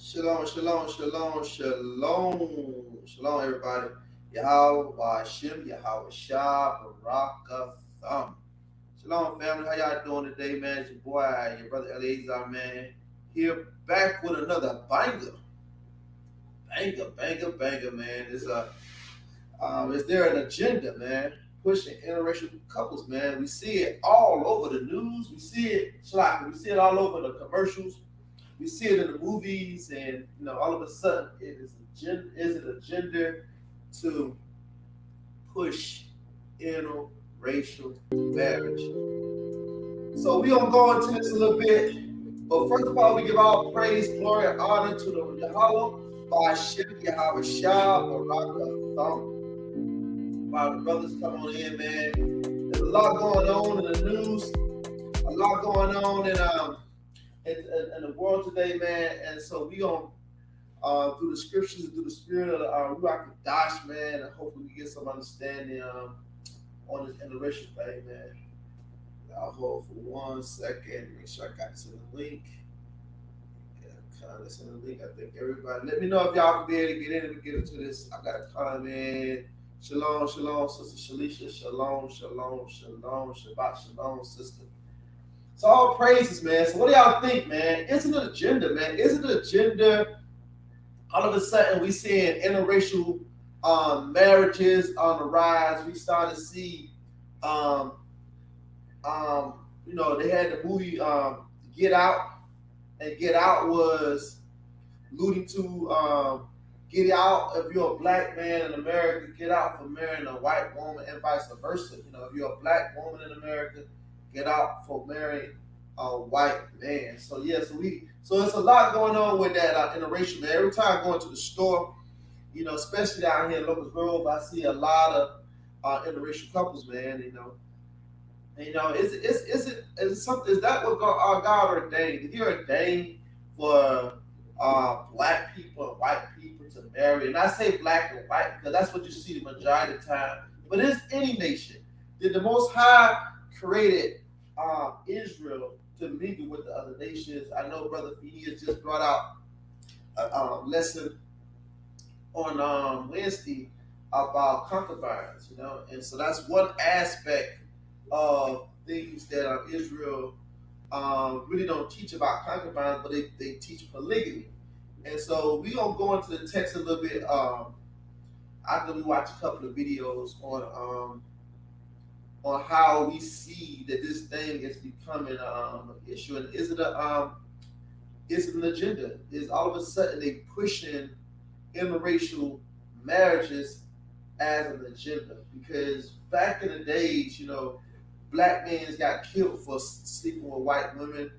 Shalom, shalom, shalom, shalom, shalom, everybody. Yahweh Hashem, Yahweh Shah, Barakatham. Shalom, family. How y'all doing today, man? It's your boy, your brother Eleazar, man. Here back with another banger, man. Is there an agenda, man? Pushing interracial couples, man. We see it all over the news. We see it, Shalaka. We see it all over the commercials. We see it in the movies, and all of a sudden, is an agenda to push interracial marriage. So we gonna go into this a little bit, but first of all, we give all praise, glory, and honor to the Yahweh, by Hashem, Yahweh Shah, Barakatham. Wow, the brothers come on in, man. There's a lot going on in the news, a lot going on in the world today, man. And so we gonna through the scriptures and through the spirit of the Ruach Dash, man, and hopefully we get some understanding on this interracial thing, man. I'll hold for 1 second, make sure I got this in the link. Yeah, kind of in the link. I think everybody. Let me know if y'all can be able to get in and get into this. I got a comment. Shalom, shalom, sister Shalisha. Shalom, shalom, shalom, Shabbat shalom, sister. So all praises, man. So what do y'all think, man? Isn't it an agenda, man? Isn't it an agenda? All of a sudden, we seeing interracial marriages on the rise. We start to see, they had the movie Get Out, and Get Out was alluding to get out if you're a black man in America, get out for marrying a white woman, and vice versa. If you're a black woman in America, get out for marrying a white man. So so it's a lot going on with that interracial, man. Every time I go into the store, especially down here in Locust Grove, I see a lot of interracial couples, man. Is something? Is that what God ordained? Did He ordain for black people and white people to marry? And I say black and white because that's what you see the majority of the time. But it's any nation. Did the Most High created Israel to mingle with the other nations? I know Brother Phineas just brought out a lesson on Wednesday about concubines, and so that's one aspect of things that Israel really don't teach about concubines, but they teach polygamy. And so we're going to go into the text a little bit after we watch a couple of videos on how we see that this thing is becoming an issue. And is it an agenda? Is all of a sudden they pushing interracial marriages as an agenda? Because back in the days, black men got killed for sleeping with white women,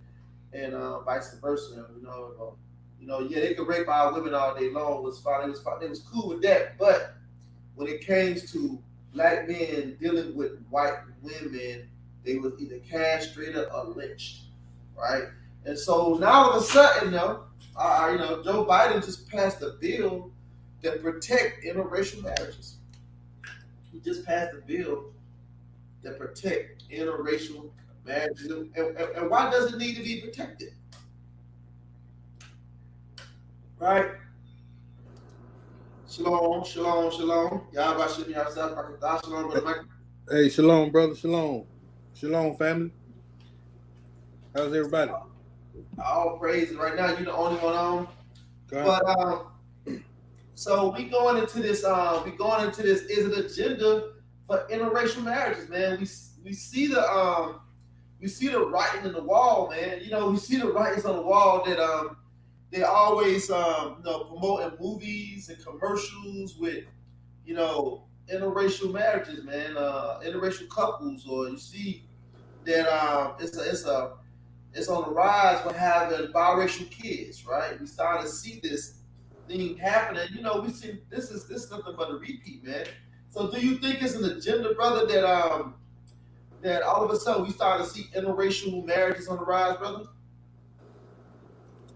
and vice versa. They could rape our women all day long. It was fine. It was fine. They was cool with that. But when it came to black men dealing with white women, they was either castrated or lynched, right? And so now all of a sudden, Joe Biden just passed a bill that protect interracial marriages. He just passed a bill that protect interracial marriages. And why does it need to be protected? Right? Shalom, shalom, shalom. Y'all about to yourself. Shalom, brother Mike. Hey, shalom, brother. Shalom. Shalom, family. How's everybody? All praise. Right now, you're the only one on. But so we going into this. Is an agenda for interracial marriages, man. We see the writing in the wall, man. We see the writings on the wall that they always promoting movies and commercials with interracial marriages, man, interracial couples, or you see that it's on the rise for having biracial kids, right? We starting to see this thing happening. We see this is nothing but a repeat, man. So do you think it's an agenda, brother, that all of a sudden we start to see interracial marriages on the rise, brother?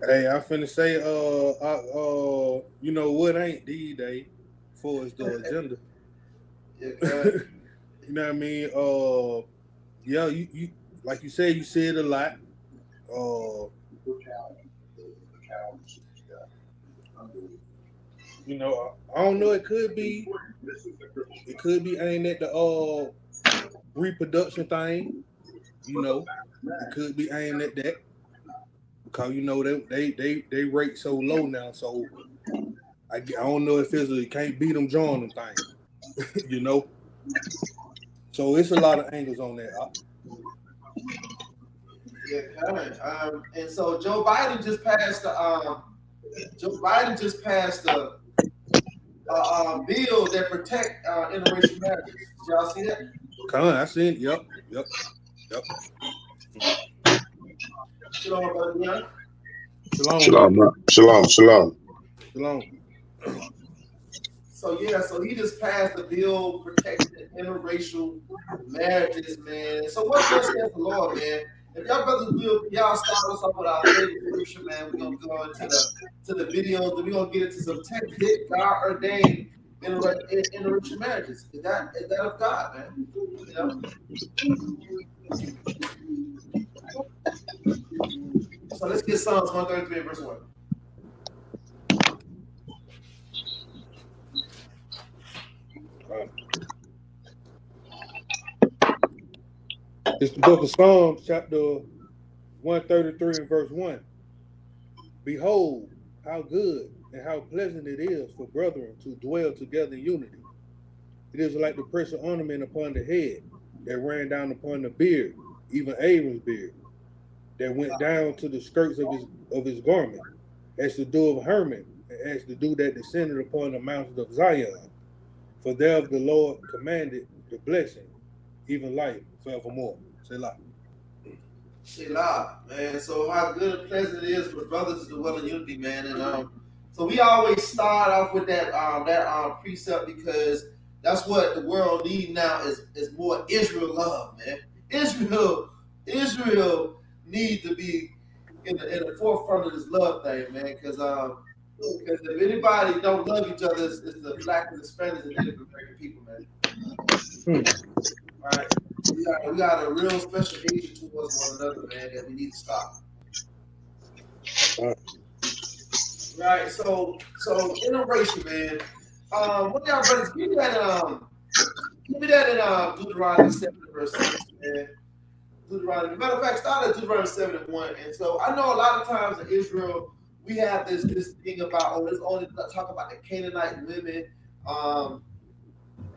Hey, I finna say, what ain't these days for is the agenda. Yeah, you know what I mean? You like you said, you see it a lot. You know, I don't know. It could be aimed at the reproduction thing. You know, it could be aimed at that because you know they rate so low now. So I don't know if it can't beat them drawing them thing. You know, so it's a lot of angles on that. Yeah, kind of. And so Joe Biden just passed a bill that protect interracial marriages. Did y'all see that? I seen. Yep. Shalom, brother Leon. Shalom, Shalom, brother. shalom. Shalom. So he just passed a bill protecting interracial marriages, man. So what does the Lord, man? If y'all brothers will, y'all start us off with our favorite scripture, man. We're gonna go into the videos, and we're gonna get into some textbook God ordained interracial marriages. Is that of God, man? You know. So let's get Psalms 133 verse 1. It's the book of Psalms, chapter 133 and verse 1. Behold, how good and how pleasant it is for brethren to dwell together in unity. It is like the precious ornament upon the head that ran down upon the beard, even Aaron's beard, that went down to the skirts of his garment, as the dew of Hermon, and as the dew that descended upon the mountains of Zion. For there the Lord commanded the blessing, even life forevermore. Selah. Selah, man. So how good and pleasant it is for brothers to dwell in unity, man. And so we always start off with that precept because that's what the world needs now is more Israel love, man. Israel needs to be in the forefront of this love thing, man. Because if anybody don't love each other, it's the black and the Spanish and Native American people, man. All right. We got a real special hatred towards one another, man, that we need to stop. Right. So interracial, man. What y'all brothers give me that in Deuteronomy 7 verse 6, man. Deuteronomy. Matter of fact, start at Deuteronomy 7 and 1. And so I know a lot of times in Israel we have this thing about let's only talk about the Canaanite women.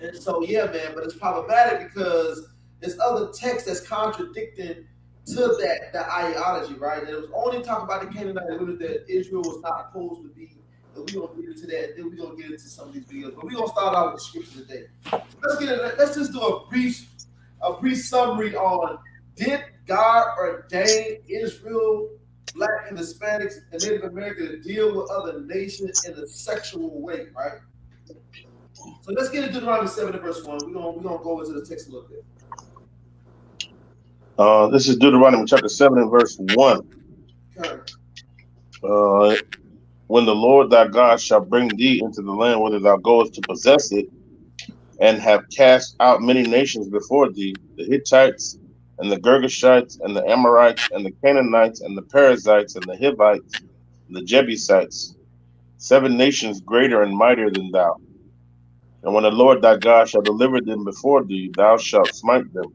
And so yeah, man, but it's problematic because there's other texts that's contradicting to that ideology, right? And it was only talking about the Canaanite women that Israel was not supposed to be. And we're gonna get into that, and then we're gonna get into some of these videos. But we're gonna start out with the scripture today. Let's just do a brief summary on did God ordain Israel, Black and Hispanics, and Native American to deal with other nations in a sexual way, right? So let's get into Deuteronomy 7 and verse 1. We're gonna go into the text a little bit. This is Deuteronomy chapter 7 and verse 1. Okay. When the Lord thy God shall bring thee into the land whither thou goest to possess it, and have cast out many nations before thee, the Hittites, and the Girgashites, and the Amorites, and the Canaanites, and the Perizzites, and the Hivites, and the Jebusites, 7 nations greater and mightier than thou. And when the Lord thy God shall deliver them before thee, thou shalt smite them,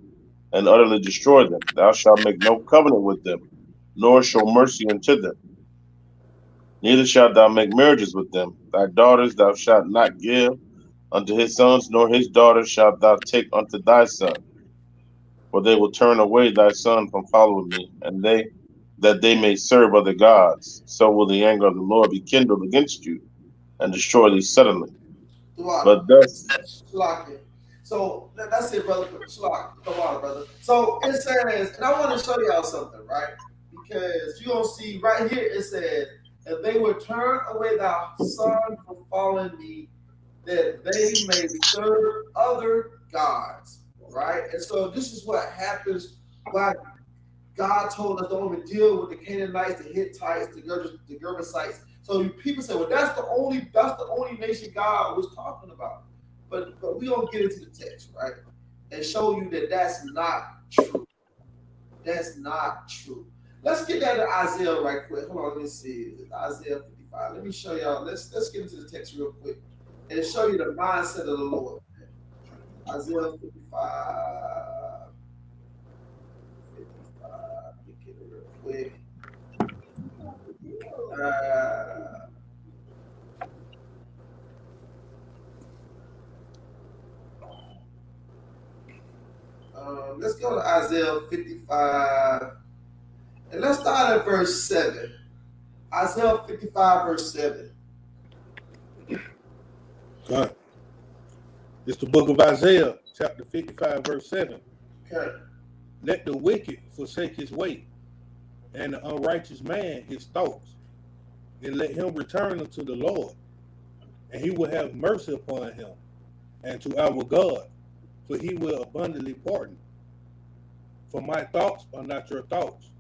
and utterly destroy them. Thou shalt make no covenant with them, nor show mercy unto them. Neither shalt thou make marriages with them. Thy daughters thou shalt not give unto his sons, nor his daughters shalt thou take unto thy son. For they will turn away thy son from following me, and that they may serve other gods. So will the anger of the Lord be kindled against you, and destroy thee suddenly. But thus, So that's it, brother. Shalak, the water, brother. So it says, and I want to show y'all something, right? Because you're gonna see right here it says, and they will turn away thy son from following me, that they may serve other gods, right? And so this is what happens. Why God told us don't even deal with the Canaanites, the Hittites, the Girgasites. So people say, well, that's the only nation God was talking about. But we don't get into the text, right? And show you that that's not true. That's not true. Let's get that to Isaiah right quick. Hold on, let me see. Isaiah 55. Let me show y'all. Let's get into the text real quick and show you the mindset of the Lord. Isaiah 55. 55. Let me get it real quick. Let's go to Isaiah 55. And let's start at verse 7. Isaiah 55, verse 7. God. It's the book of Isaiah, chapter 55, verse 7. Okay. Let the wicked forsake his way, and the unrighteous man his thoughts, and let him return unto the Lord, and he will have mercy upon him, and to our God, for he will abundantly pardon. For my thoughts are not your thoughts,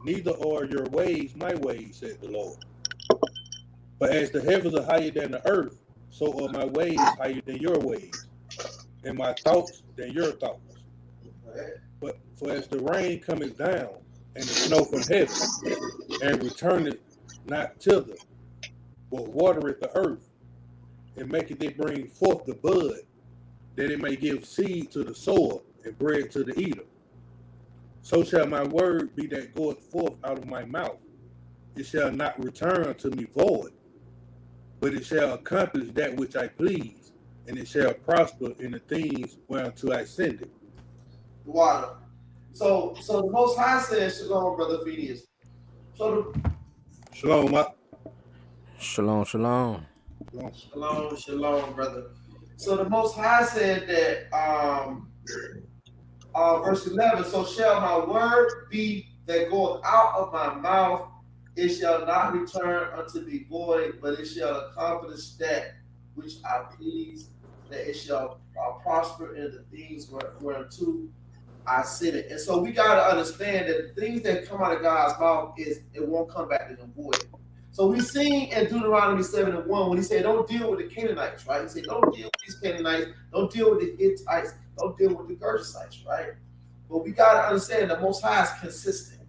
neither are your ways my ways, said the Lord. But as the heavens are higher than the earth, so are my ways higher than your ways, and my thoughts than your thoughts. But for as the rain cometh down, and the snow from heaven, and returneth not thither, but watereth the earth, and maketh it bring forth the bud, that it may give seed to the sower, and bread to the eater. So shall my word be that goeth forth out of my mouth. It shall not return unto me void, but it shall accomplish that which I please, and it shall prosper in the things whereunto I send it. Water. So the Most High says, Shalom, Brother Phineas. Shalom, up. Shalom, shalom. Shalom, brother. So the Most High said that, verse 11, so shall my word be that goeth out of my mouth, it shall not return unto me void, but it shall accomplish that which I please, that it shall prosper in the things whereunto I sent it. And so we got to understand that the things that come out of God's mouth it won't come back to him void. So we seen in Deuteronomy 7:1 when he said, don't deal with the Canaanites, right? He said, don't deal with these Canaanites, don't deal with the Hittites, don't deal with the Gergesites, right? But we got to understand the Most High is consistent.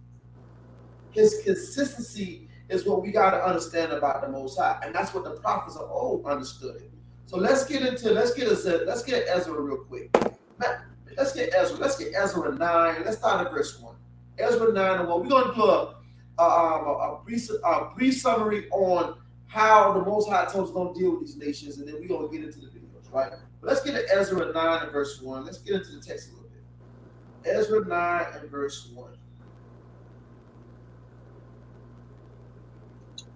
His consistency is what we got to understand about the Most High. And that's what the prophets of old understood it. So let's get Ezra real quick. Let's get Ezra 9. Let's start at verse 1. Ezra 9 and 1. We're going to do a brief summary on how the Most High told us don't deal with these nations, and then we're going to get into the videos, right? But let's get to Ezra 9 and verse 1. Let's get into the text a little bit. Ezra 9 and verse 1.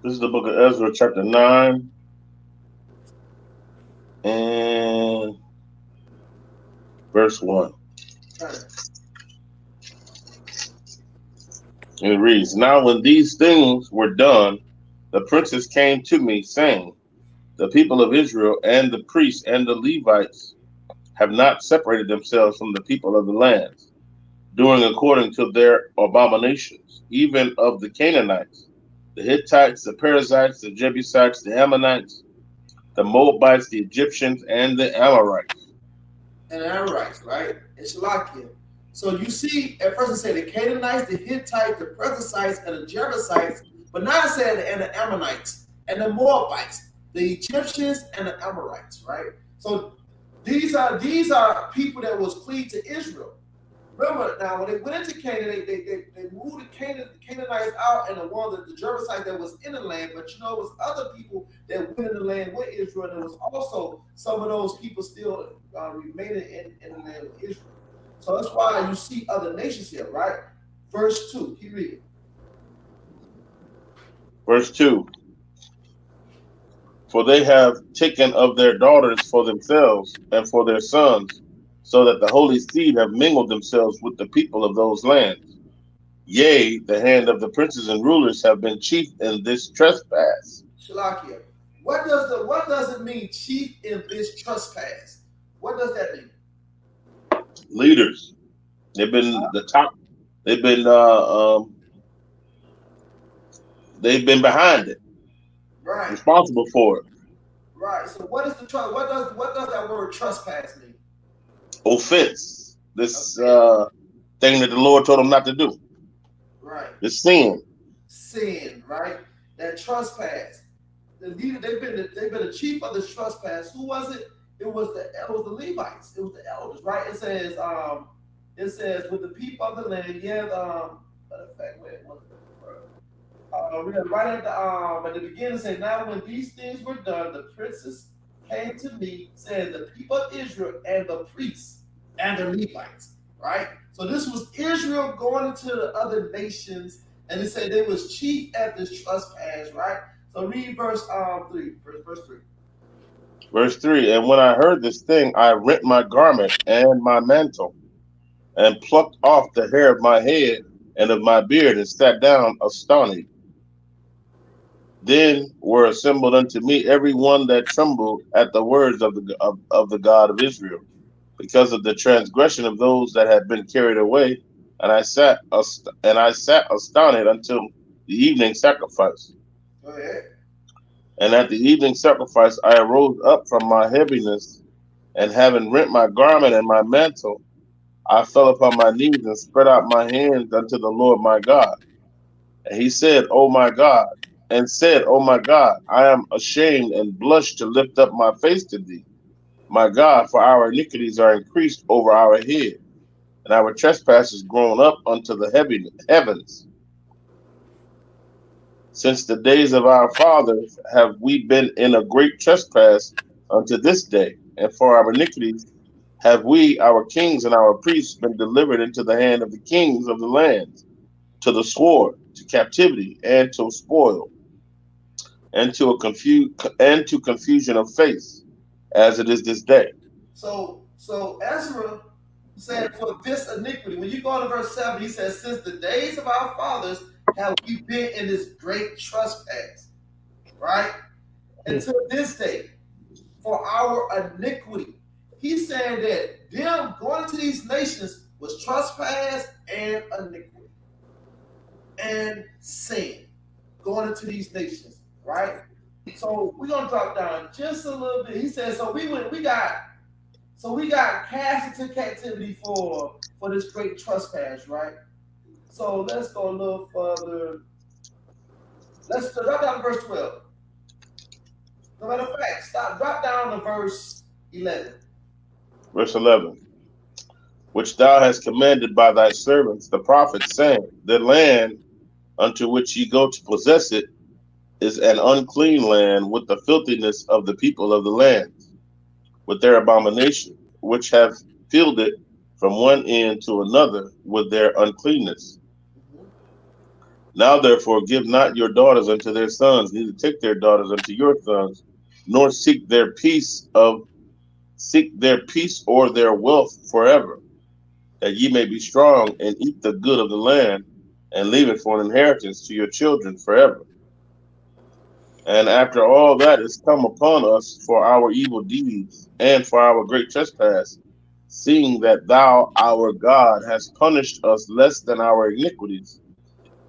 This is the book of Ezra, chapter 9. And verse 1. And it reads, now when these things were done, the princes came to me, saying, the people of Israel and the priests and the Levites have not separated themselves from the people of the lands, doing according to their abominations, even of the Canaanites, the Hittites, the Perizzites, the Jebusites, the Ammonites, the Moabites, the Egyptians, and the Amorites. And the Amorites, right? It's Shalakia. So you see, at first it said the Canaanites, the Hittites, the Perizzites, and the Jebusites, but now it said and the Ammonites and the Moabites, the Egyptians and the Amorites, right? So these are people that was clean to Israel. Remember now, when they went into Canaan, they moved the Canaanites out and the Jebusites that was in the land, but it was other people that went in the land with Israel, and there was also some of those people still remaining in the land with Israel. So that's why you see other nations here, right? Verse 2, keep reading. Verse 2. For they have taken of their daughters for themselves and for their sons, so that the holy seed have mingled themselves with the people of those lands. Yea, the hand of the princes and rulers have been chief in this trespass. Shalakia. What does it mean, chief in this trespass? What does that mean? Leaders. They've been the top. They've been behind it. Right. Responsible for it. Right. So what is the what does that word trespass mean? Offense. This thing that the Lord told them not to do. Right. The sin. Right? That trespass. The leader, they've been the chief of the trespass. Who was it? It was the Levites. It was the elders, right? It says with the people of the land, yeah, matter of fact, wait, what we have right at the beginning say, now when these things were done, the princes came to me, saying the people of Israel and the priests and the Levites, right? So this was Israel going into the other nations, and it said they was chief at this trespass, right? So read verse 3, verse 3. Verse 3. And when I heard this thing, I rent my garment and my mantle, and plucked off the hair of my head and of my beard, and sat down astonished. Then were assembled unto me every one that trembled at the words of the God of Israel, because of the transgression of those that had been carried away. And I sat astonished until the evening sacrifice. Go ahead. And at the evening sacrifice I arose up from my heaviness, and having rent my garment and my mantle, I fell upon my knees and spread out my hands unto the Lord my God. And he said, O my God, I am ashamed and blush to lift up my face to thee, my God, for our iniquities are increased over our head, and our trespasses grown up unto the heavens. Since the days of our fathers have we been in a great trespass unto this day, and for our iniquities have we, our kings and our priests, been delivered into the hand of the kings of the lands, to the sword, to captivity, and to spoil, and to confusion of face, as it is this day. So Ezra said, for this iniquity, when you go to verse 7, he says, since the days of our fathers have we been in this great trespass, right? Until this day, for our iniquity. He's saying that them going to these nations was trespass and iniquity and sin going into these nations, right? So we're gonna drop down just a little bit. He said, so we got cast into captivity for this great trespass, right? So let's go a little further. Let's drop down to verse 12. No matter of fact, drop down to verse 11. Verse 11. Which thou hast commanded by thy servants the prophets, saying, the land unto which ye go to possess it is an unclean land, with the filthiness of the people of the land, with their abomination, which have filled it from one end to another with their uncleanness. Now therefore give not your daughters unto their sons, neither take their daughters unto your sons, nor seek their peace or their wealth forever, that ye may be strong and eat the good of the land, and leave it for an inheritance to your children forever. And after all that is come upon us for our evil deeds and for our great trespass, seeing that thou, our God, hast punished us less than our iniquities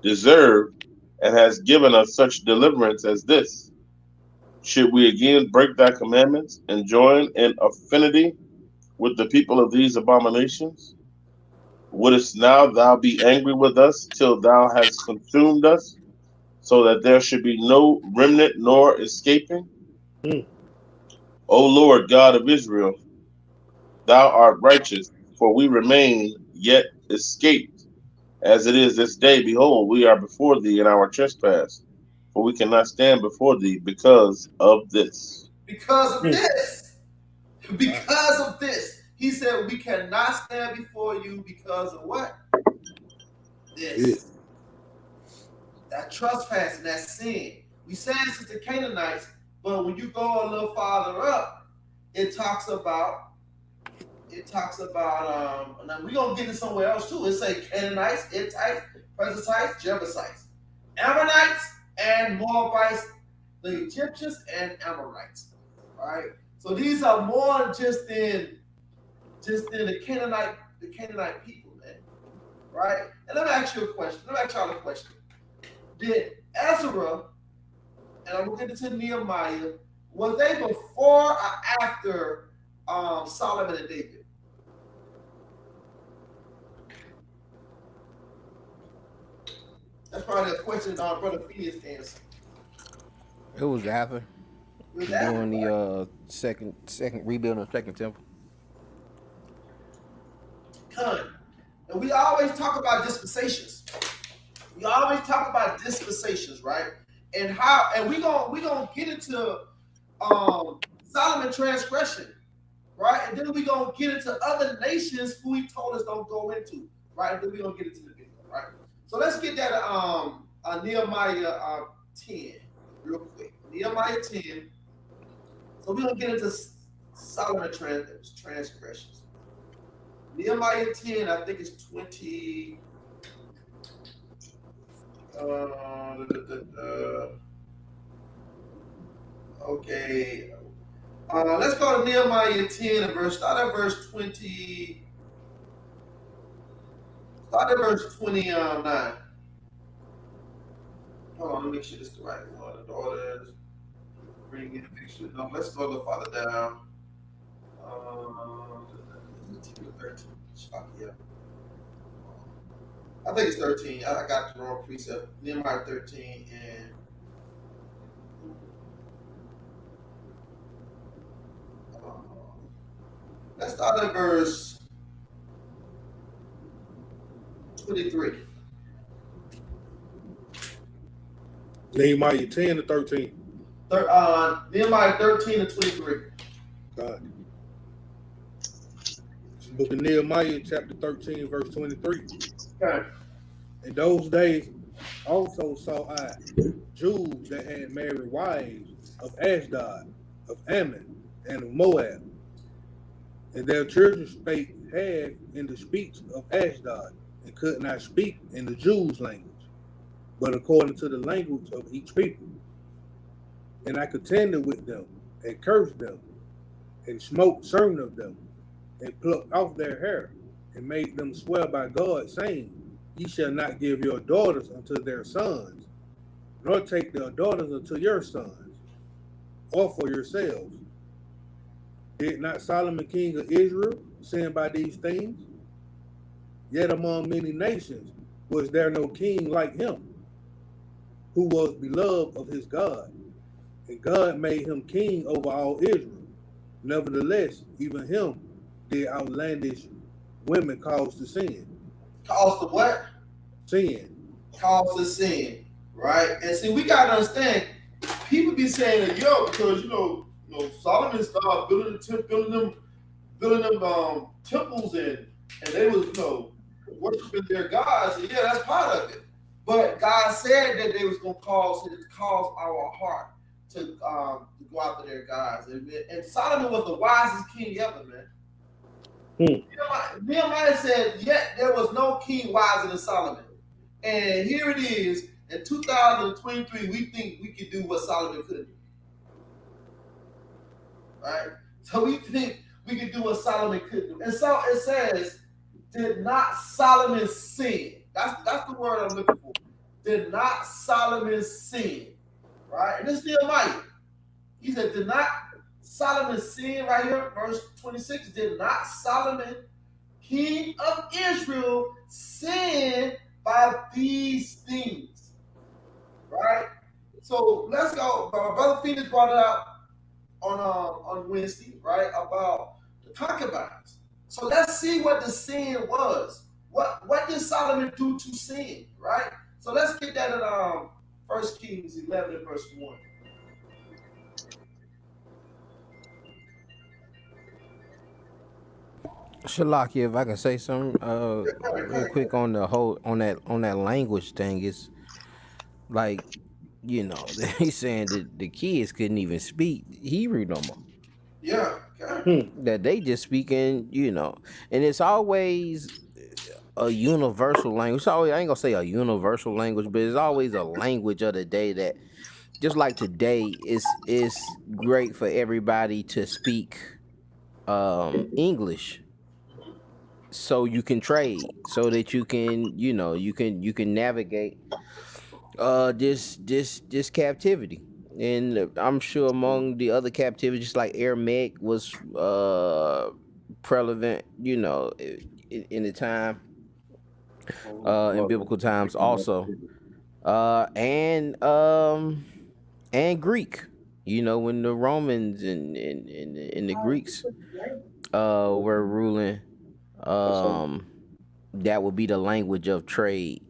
deserve, and hast given us such deliverance as this, should we again break thy commandments and join in affinity with the people of these abominations? Wouldst now thou be angry with us till thou hast consumed us, so that there should be no remnant nor escaping? O Lord God of Israel, thou art righteous, for we remain yet escaped. As it is this day, behold, we are before thee in our trespass, for we cannot stand before thee because of this. Because of this. Because of this. He said we cannot stand before you because of what? This. That trespass and that sin. We said this is the Canaanites, but when you go a little farther up, it talks about now we're gonna get it somewhere else too. It say Canaanites, Hittites, Perizzites, Jebusites, Ammonites, and Moabites, the Egyptians and Amorites. All right. So these are more just than the Canaanite people, man. Right? And let me ask you a question. Let me ask y'all a question. Did Ezra, and I'm gonna get into Nehemiah, was they before or after Solomon and David? That's probably a question Brother Phineas can answer. It was after It was after, during right? the second rebuilding of second temple. Con. And we always talk about dispensations. We always talk about dispensations, right? And how, and we gonna get into Solomon transgression, right? And then we gonna get into other nations who he told us don't go into, right? And then we gonna get into the video, right? So let's get that Nehemiah 10 real quick. Nehemiah 10. So we're gonna get into Solomon transgressions. Nehemiah 10, I think it's 20. Okay. Let's go to Nehemiah 10 and start at verse 20. Start at verse 29. Hold on, let me make sure this is the right one. The daughters bring in picture. No, let's go a little farther down. 13. Yeah. I think it's 13. I got the wrong precept. Nehemiah 13 and let's start at verse 23. Nehemiah 10 to 13. Nehemiah 13 and 23. God. It's the book of Nehemiah, chapter 13, verse 23. Okay. In those days also saw I Jews that had married wives of Ashdod, of Ammon, and of Moab. And their children spake half in the speech of Ashdod, and could not speak in the Jews' language, but according to the language of each people. And I contended with them, and cursed them, and smote certain of them, and plucked off their hair, and made them swear by God, saying, Ye shall not give your daughters unto their sons, nor take their daughters unto your sons, or for yourselves. Did not Solomon king of Israel sin by these things? Yet among many nations was there no king like him, who was beloved of his God, and God made him king over all Israel. Nevertheless, even him did outlandish women cause to sin. Cause to what? Sin. Cause to sin, right? And see, we gotta understand. People be saying that because Solomon started building them temples and they was worshiping their gods. And yeah, that's part of it. But God said that they was gonna cause our heart to go after their gods. And Solomon was the wisest king ever, man. Nehemiah said, yet there was no king wiser than Solomon. And here it is, in 2023, we think we can do what Solomon couldn't do. Right? So we think we can do what Solomon couldn't do. And so it says, did not Solomon sin? That's the word I'm looking for. Did not Solomon sin? Right? And this is Nehemiah. He said, did not Solomon sin right here, verse 26? Did not Solomon, king of Israel, sin by these things? Right? So let's go. Brother Phoenix brought it out on Wednesday, right? About the concubines. So let's see what the sin was. What did Solomon do to sin? Right? So let's get that in 1 Kings 11 and verse 1. Shalaki, if I can say something real quick on the whole on that language thing, is like, he's saying that the kids couldn't even speak Hebrew no more. Yeah. Okay. That they just speaking, and it's always a universal language. It's always, I ain't gonna say a universal language, but it's always a language of the day that, just like today, it's great for everybody to speak English, so you can trade, so that you can you can navigate this captivity. And I'm sure among the other captivities, just like Aramaic was prevalent, in the time in biblical times also. And Greek. You know, when the Romans and the Greeks were ruling, um that would be the language of trade.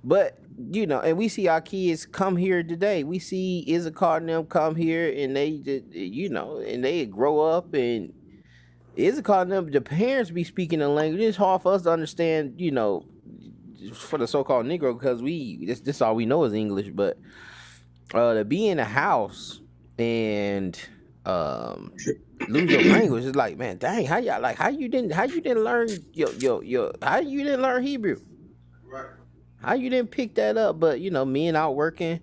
But you know, and we see our kids come here today. We see Issachar and them come here, and they just, you know, and they grow up, and Issachar and them, the parents be speaking the language. It's hard for us to understand, you know, for the so-called Negro, because this all we know is English. But to be in a house and um lose your language, it's like, man, dang, how you didn't learn your how you didn't learn Hebrew, Right. how you didn't pick that up. But you know, men out working,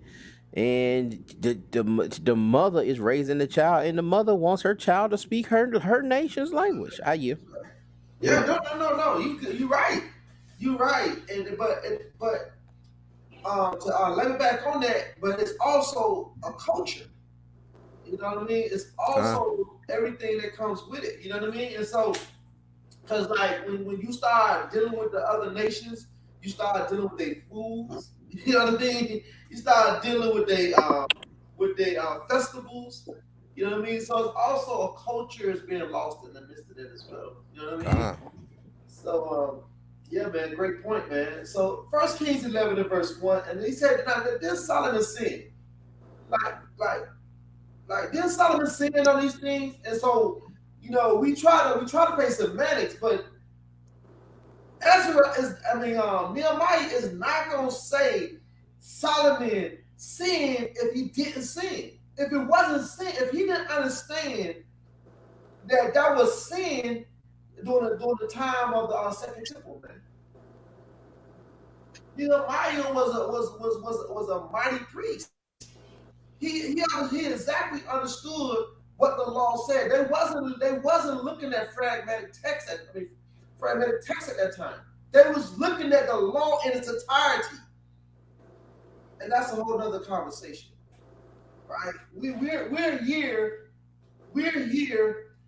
and the mother is raising the child, and the mother wants her child to speak her nation's language. Yeah, no. You right. You right. And but to let me back on that. But it's also a culture. You know what I mean? It's uh, also everything that comes with it. You know what I mean? And so, because like when you start dealing with the other nations, you start dealing with their foods. You know what I mean? You start dealing with their festivals. You know what I mean? So it's also a culture is being lost in the midst of it as well. You know what I mean? uh, So yeah, man, great point, man. So First Kings 11 and verse 1, and he said, now this Solomon sin. Like, like then Solomon sinning on these things, and so you know we try to play semantics, but Ezra is, Nehemiah is not gonna say Solomon sinned if he didn't sin. If it wasn't sin, if he didn't understand that was sin during the time of the Second Temple, man. Nehemiah was a mighty priest. He exactly understood what the law said. They wasn't looking at fragmented text at that time. They was looking at the law in its entirety, and that's a whole other conversation, right? We're here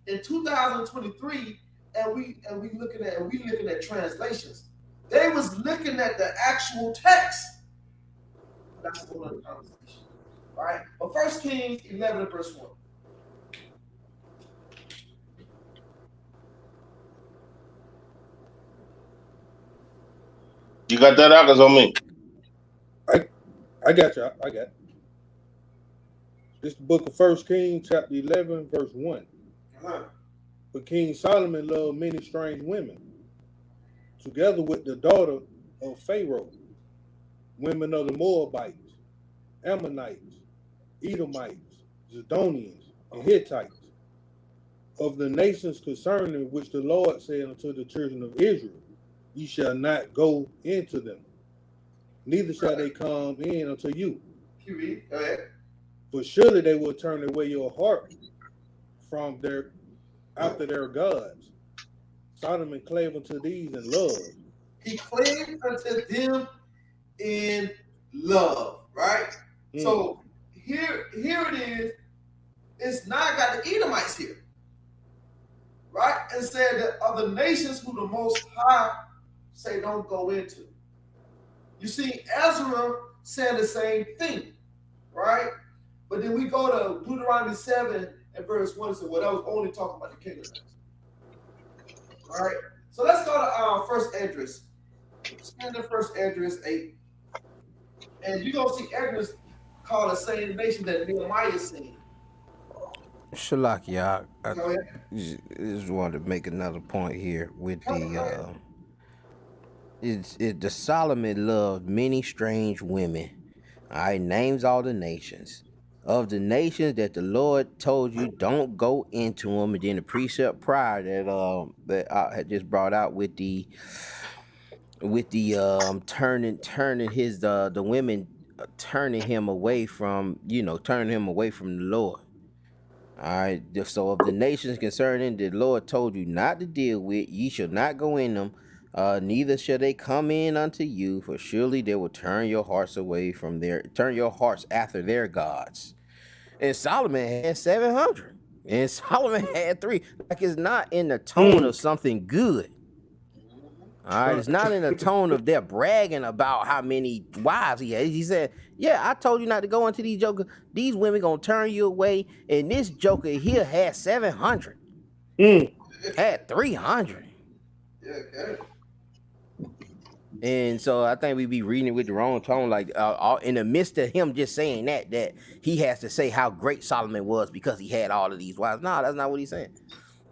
in 2023, and we looking at translations. They was looking at the actual text. That's a whole other conversation. Right? But First Kings 11 and verse 1. You got that out? Cause on me. I got you. I got it. This the book of First Kings, chapter 11, verse 1. Uh-huh. But King Solomon loved many strange women, together with the daughter of Pharaoh, women of the Moabites, Ammonites, Edomites, Zidonians, and Hittites, of the nations concerning which the Lord said unto the children of Israel, ye shall not go into them, neither shall they come in unto you. You read. Go ahead. For surely they will turn away your heart from their after their gods. Solomon clave unto these in love. He claimed unto them in love, right? So here it is. It's not got the Edomites here, right? And said that other nations who the Most High say don't go into. You see, Ezra said the same thing, right? But then we go to Deuteronomy 7 and verse 1 and say, well, that was only talking about the Canaanites. All right. So let's go to our first address. Standard first address 8. And you're going to see address called the same nation that Nehemiah is seeing. Shalak, I just wanted to make another point here with the Solomon loved many strange women. All right, names all the nations. Of the nations that the Lord told you don't go into them, and then the precept prior that I had just brought out with the turning his the women turning him away from, turning him away from the Lord. All right. So of the nations concerning the Lord told you not to deal with, ye shall not go in them, neither shall they come in unto you, for surely they will turn your hearts after their gods. And Solomon had 700, and Solomon had 3. Like, it's not in the tone of something good. All right, it's not in a tone of they're bragging about how many wives he had. He said, "Yeah, I told you not to go into these jokers. These women gonna turn you away, and this joker here had 700, had 300." Yeah, okay. And so I think we be reading it with the wrong tone, like in the midst of him just saying that he has to say how great Solomon was because he had all of these wives. No, that's not what he's saying.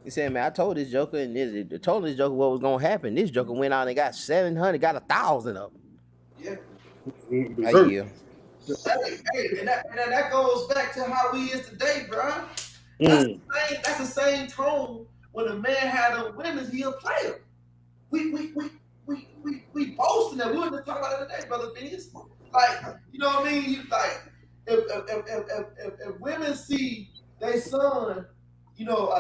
He said, "Man, I told this joker and told this joker what was gonna happen. This joker went out and got 700, got 1,000 of them." Yeah. Yeah. Hey, and that goes back to how we is today, bro. That's the same tone when a man had a women, he'll play them. We boasting that. We were just talking about it today, brother Phineas. Like, you know what I mean? You, like, if women see their son, you know,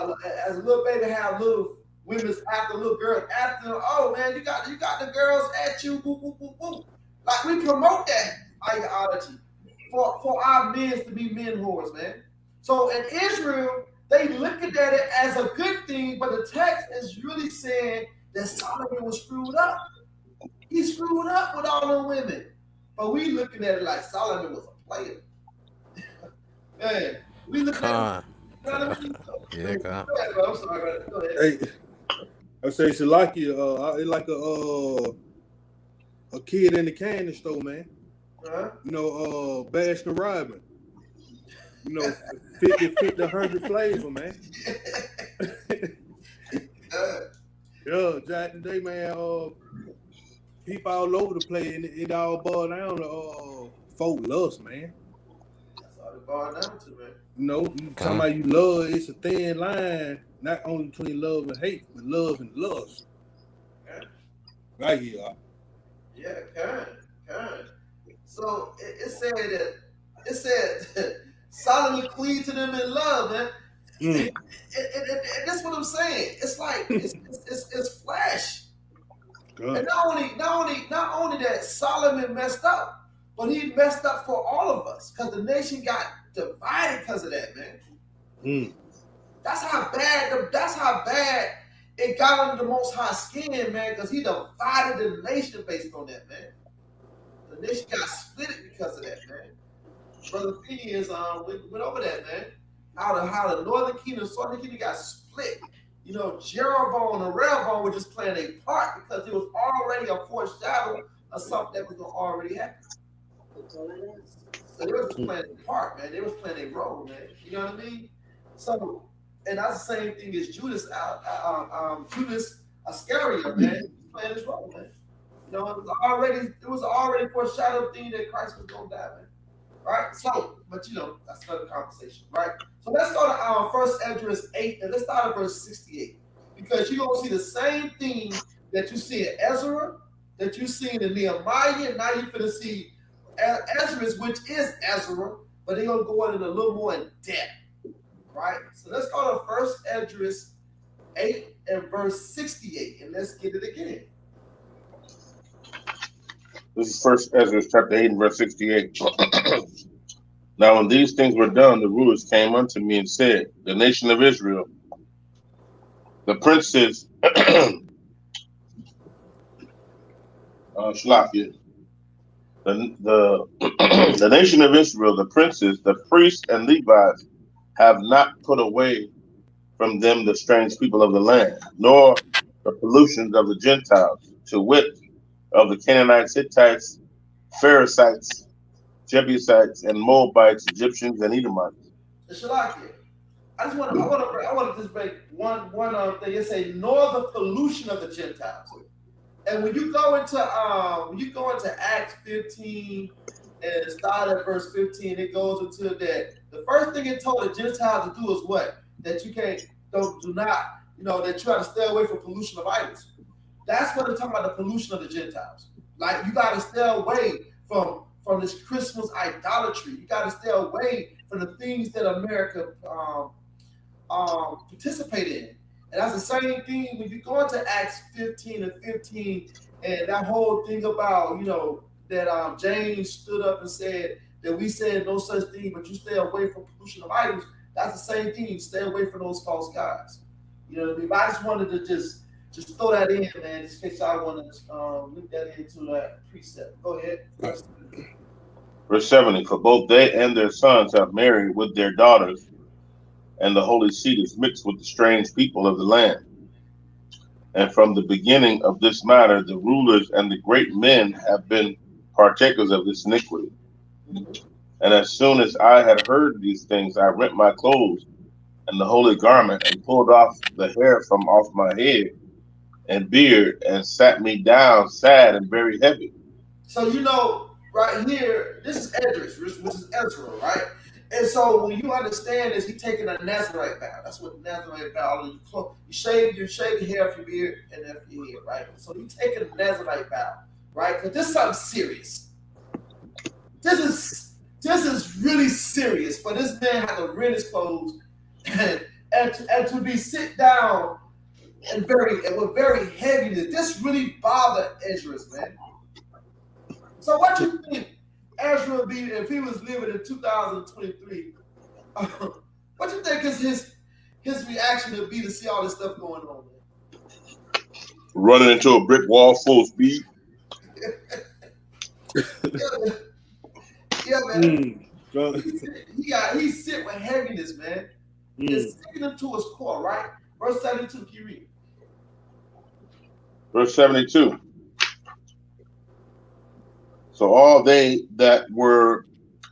as a little baby have little women's after little girls after them, oh man, you got the girls at you, whoop, whoop, whoop, whoop. Like, we promote that ideology for our men to be men whores, man. So in Israel, they looking at it as a good thing, but the text is really saying that Solomon was screwed up. He screwed up with all the women. But we looking at it like Solomon was a player. Man, we looking at it. Yeah, go ahead, bro. I'm sorry, brother. Go ahead. Hey, I say it's like a kid in the candy store, man. You know, Baskin Robbins. You know, 50, 100 flavor, man. Yeah, Jack today, man. People all over the place, and it all boiled down to folk lust, man. That's all it boiled down to, man. You know, you talking about you love, it's a thin line, not only between love and hate, but love and lust. Right here. Yeah, kind. So it said Solomon cleaved to them in love, man. And that's what I'm saying. It's like it's flesh. God. And not only that Solomon messed up, but he messed up for all of us because the nation got divided because of that, man. That's how bad it got under the Most High skin, man, because he divided the nation based on that, man. The nation got split because of that, man. Brother Phineas went over that, man. How the northern kingdom, southern kingdom got split. You know, Jeroboam and Rehoboam were just playing a part because it was already a foreshadow of something that was going to already happen. So they were just playing a part, man. They was playing a role, man. You know what I mean? So, and that's the same thing as Judas Iscariot, man. He's playing his role, man. You know, it was already foreshadowed thing that Christ was going to die, man. Right? So, but you know, that's another conversation, right? So let's go to 1 Esdras 8, and let's start at verse 68. Because you're going to see the same thing that you see in Ezra, that you see in Nehemiah, and now you're going to see Esdras, which is Ezra, but they're going to go in a little more in depth, right? So let's go to 1 Esdras 8 and verse 68, and let's get it again. This is 1 Ezra chapter 8 and verse 68. Now when these things were done, the rulers came unto me and said, the nation of Israel, the princes, Shlakia, the nation of Israel, the princes, the priests and Levites, have not put away from them the strange people of the land, nor the pollutions of the Gentiles, to wit, of the Canaanites, Hittites, Pharisaites, Jebusites, and Moabites, Egyptians, and Edomites. Shlakia, I want to just break one thing. It say, nor the pollution of the Gentiles. And when you go into Acts 15 and start at verse 15, it goes into that. The first thing it told the Gentiles to do is what? That you can't do not, you know, that you have to stay away from pollution of idols. That's what they're talking about, the pollution of the Gentiles. Like, you got to stay away from this Christmas idolatry. You got to stay away from the things that America participated in. And that's the same thing when you go into Acts 15 and 15, and that whole thing about, you know, that James stood up and said that we said no such thing, but you stay away from pollution of idols. That's the same thing. You stay away from those false gods. You know what I mean? But I just wanted to just Just throw that in, man, just in case I want to link that into that precept. Go ahead. Verse 70. For both they and their sons have married with their daughters, and the holy seed is mixed with the strange people of the land. And from the beginning of this matter, the rulers and the great men have been partakers of this iniquity. Mhm. And as soon as I had heard these things, I rent my clothes and the holy garment, and pulled off the hair from off my head and beard, and sat me down sad and very heavy. So right here, this is Edris, which is Ezra, right? And so when you understand this, he's taking a Nazarite vow. That's what Nazarite vow is. You shave your hair off your beard and off your head, right? So you taking a Nazarite vow, right? Because this is something serious. This is really serious. For this man had to rent his clothes and to be sit down and with very heaviness. This really bothered Ezra's, man. So what you think Ezra would be if he was living in 2023? What you think is his reaction would be to see all this stuff going on, man? Running into a brick wall full speed. Yeah, man. He's sick with heaviness, man. It's sinking him to his core, right? Verse 72, can you read? Verse 72. So all they that were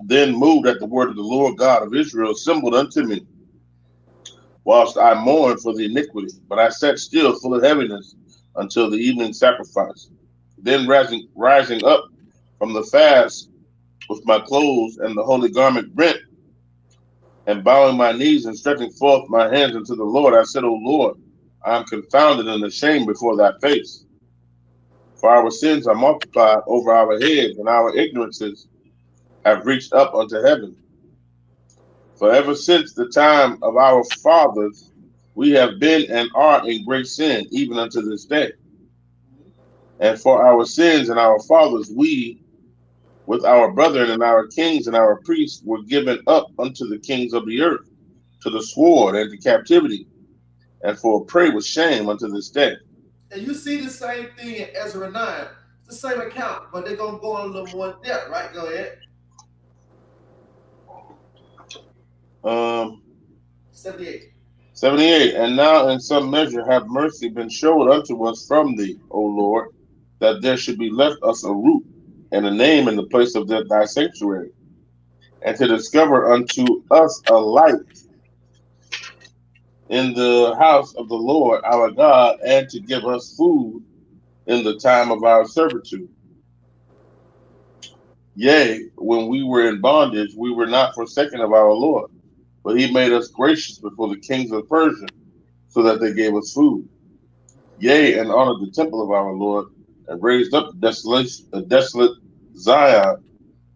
then moved at the word of the Lord God of Israel assembled unto me, whilst I mourned for the iniquity. But I sat still full of heaviness until the evening sacrifice. Then rising up from the fast with my clothes and the holy garment rent, and bowing my knees and stretching forth my hands unto the Lord, I said, O Lord, I am confounded and ashamed before thy face. For our sins are multiplied over our heads, and our ignorances have reached up unto heaven. For ever since the time of our fathers, we have been and are in great sin, even unto this day. And for our sins and our fathers, we, with our brethren and our kings and our priests, were given up unto the kings of the earth, to the sword and to captivity, and for a prey with shame unto this day. And you see the same thing in Ezra 9. It's the same account, but they're going to go on a little more in depth, right? Go ahead. 78. 78. And now in some measure have mercy been showed unto us from thee, O Lord, that there should be left us a root and a name in the place of thy sanctuary, and to discover unto us a light in the house of the Lord our God, and to give us food in the time of our servitude. Yea, when we were in bondage, we were not forsaken of our Lord, but he made us gracious before the kings of Persia, so that they gave us food. Yea, and honored the temple of our Lord, and raised up the desolate Zion,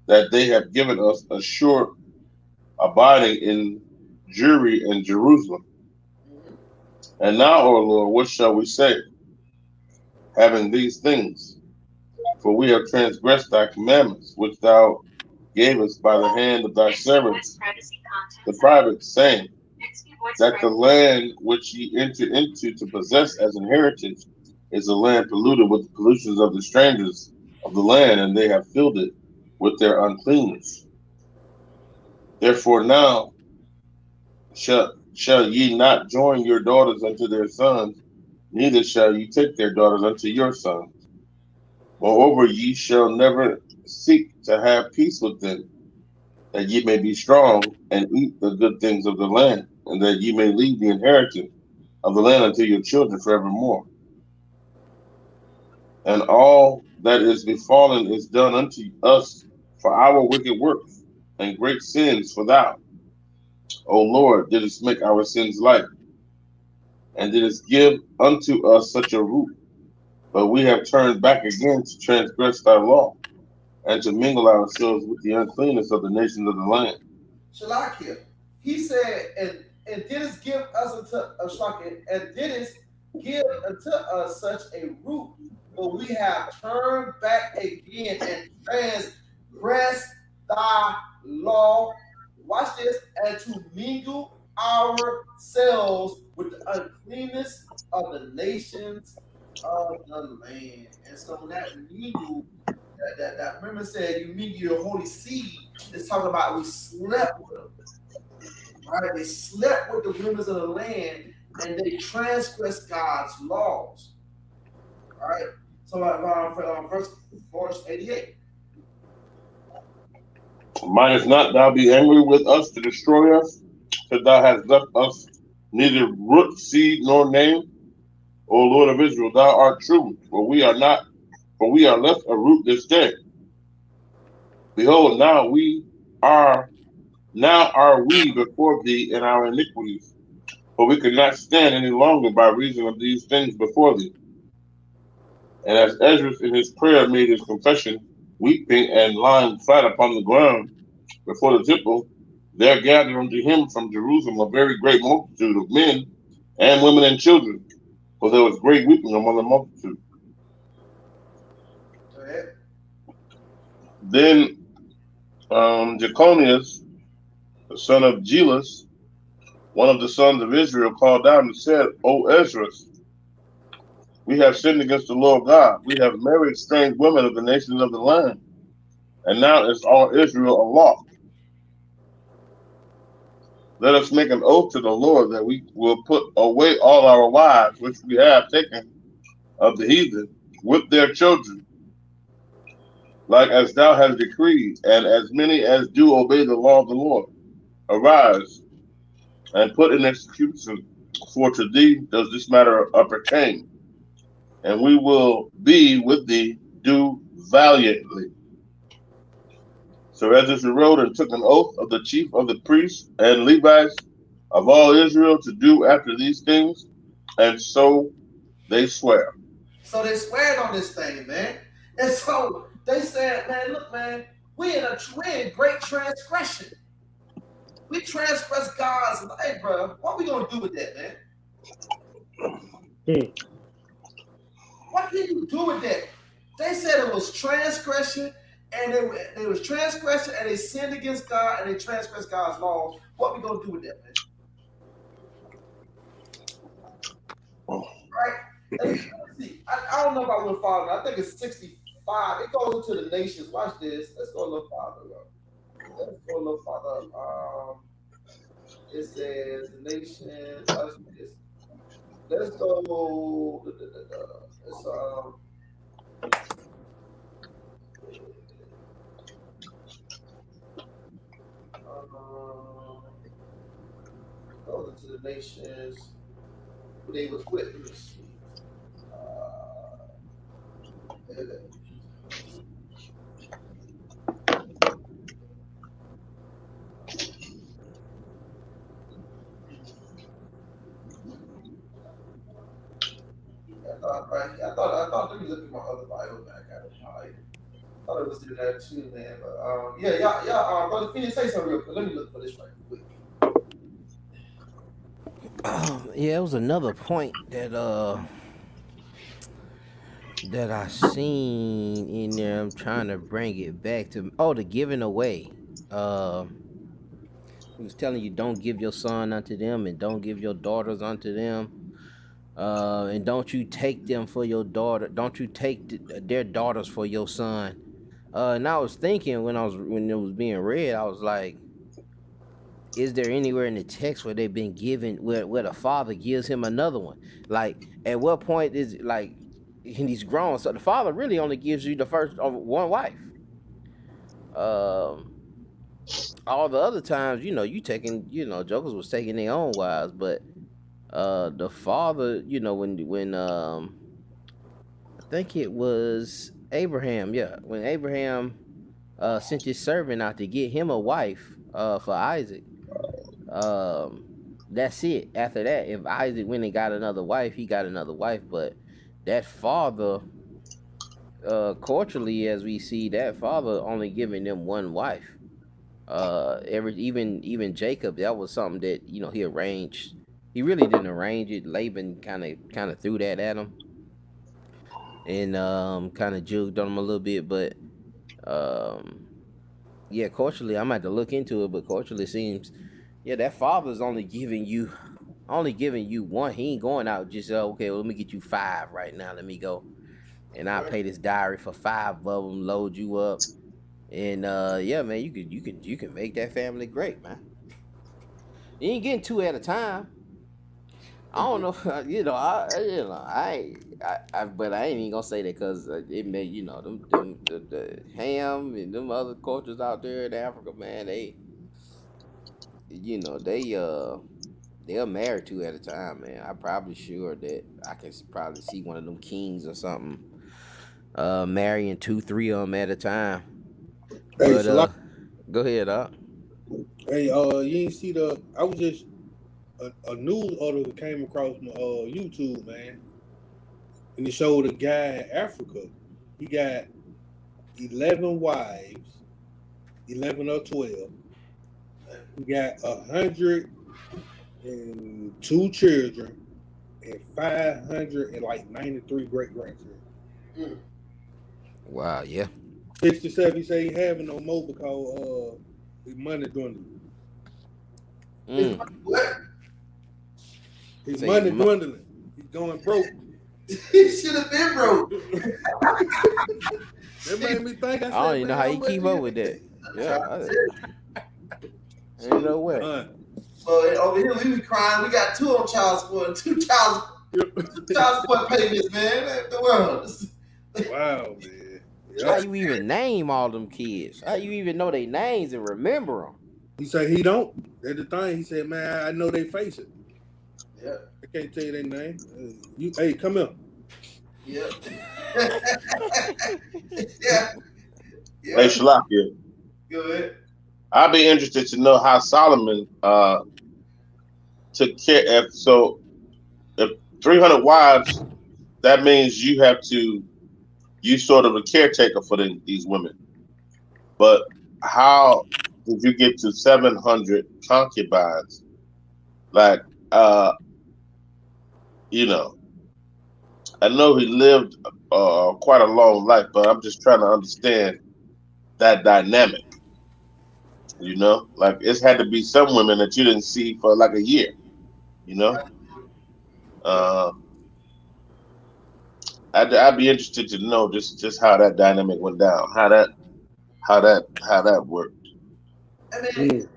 that they have given us a sure abiding in Jewry and Jerusalem. And now, O Lord, what shall we say, having these things? For we have transgressed thy commandments, which thou gavest by the hand of thy servants, the prophets, saying, that the land which ye entered into to possess as an heritage is a land polluted with the pollutions of the strangers of the land, and they have filled it with their uncleanness. Therefore now shall ye not join your daughters unto their sons, neither shall ye take their daughters unto your sons. Moreover, ye shall never seek to have peace with them, that ye may be strong and eat the good things of the land, and that ye may leave the inheritance of the land unto your children forevermore. And all that is befallen is done unto us for our wicked works and great sins, for thou, O Lord, didst make our sins light, and didst give unto us such a root. But we have turned back again to transgress thy law, and to mingle ourselves with the uncleanness of the nations of the land. Shalakia. He said, and didst give us and didst give unto us such a root, but we have turned back again and transgressed thy law. Watch this, and to mingle ourselves with the uncleanness of the nations of the land. And so that mingle, that remember said you mingle your holy seed, it's talking about we slept with them. Right? They slept with the members of the land and they transgressed God's laws. All right. So verse 88. Mightest not thou be angry with us to destroy us, because thou hast left us neither root, seed, nor name? O Lord of Israel, thou art true, for we are left a root this day. Behold, now are we before thee in our iniquities, for we could not stand any longer by reason of these things before thee. And as Ezra in his prayer made his confession, weeping and lying flat upon the ground before the temple, there gathered unto him from Jerusalem a very great multitude of men and women and children, for there was great weeping among the multitude. Go ahead. Then Jeconias, the son of Jelus, one of the sons of Israel, called out and said, O Ezra, we have sinned against the Lord God. We have married strange women of the nations of the land. And now is all Israel aloft. Let us make an oath to the Lord that we will put away all our wives, which we have taken of the heathen, with their children, like as thou hast decreed, and as many as do obey the law of the Lord. Arise and put in execution, for to thee does this matter appertain, and we will be with thee, do valiantly. So Ezra wrote and took an oath of the chief of the priests and Levites of all Israel to do after these things, and so they swear. So they swear on this thing, man. And so they said, man, look, man, we're in great transgression. We transgress God's life, hey, bro. What are we gonna do with that, man? What can you do with that? They said it was transgression, and they was transgression, and they sinned against God, and they transgressed God's laws. What are we gonna do with that, man? Right? Let's see. I don't know about a little farther. I think it's 65. It goes into the nations. Watch this. Let's go a little farther. Let's go a little farther. It says the nations. Watch this. Let's go. Let's goes into the nations who they was with. Let me see. I thought. Let me look at my other Bible. Man, I got it highlighted. I thought it was in there too, man. But yeah, y'all. Brother Phoenix, say something real quick. Let me look for this right quick. Yeah, it was another point that I seen in there. I'm trying to bring it back to the giving away. He was telling you don't give your son unto them and don't give your daughters unto them. And don't you take them for your daughter. Don't you take their daughters for your son. And I was thinking when it was being read, I was like, is there anywhere in the text where they've been given where the father gives him another one? Like at what point is it like and he's grown, so the father really only gives you the first of one wife. Um, all the other times, you taking, jokers was taking their own wives, but the father, when I think it was Abraham, yeah, when Abraham sent his servant out to get him a wife for Isaac. Um, that's it. After that, if Isaac went and got another wife, he got another wife. But that father, culturally, as we see, that father only giving them one wife. Even Jacob, that was something that he arranged. He really didn't arrange it. Laban kind of threw that at him and kind of juked on him a little bit. But um, culturally, I'm gonna have to look into it. But culturally, it seems that father's only giving you only giving you one. He ain't going out just okay. Well, let me get you 5 right now. Let me go and I'll pay this diary for 5 of them. Load you up, and yeah, man, you can make that family great, man. You ain't getting 2 at a time. I don't know, but I ain't even gonna say that because it may, the ham and them other cultures out there in Africa, man, they're married 2 at a time, man. I'm probably sure that I can probably see one of them kings or something, marrying 2, 3 of them at a time. Hey, But Salak, go ahead, hey, you ain't see I was just a news article came across my YouTube, man, and it showed a guy in Africa. He got 11 wives, 11 or 12. He got 102 children and 593 great grandchildren. Wow, yeah. 67, he say he having no more because his money dwindling. What? His money dwindling. He's going broke. He should have been broke. That made me think. I don't even know how you keep up with that. Yeah, ain't no way. Well, over here we be crying. We got 2 on child support and 2 child support payments, man. The world. Wow, man. Yep. How you even name all them kids? How you even know their names and remember them? He said he don't. That's the thing. He said, man, I know they face it. Yeah. I can't tell you their name. Hey, come here. Yeah. Yeah. Hey, Shalakia. Go ahead. I'd be interested to know how Solomon took care. If 300 wives, that means you sort of a caretaker for these women. But how did you get to 700 concubines? Like, I know he lived quite a long life, but I'm just trying to understand that dynamic. Like it's had to be some women that you didn't see for like a year. I'd be interested to know just how that dynamic went down, how that worked. I mean,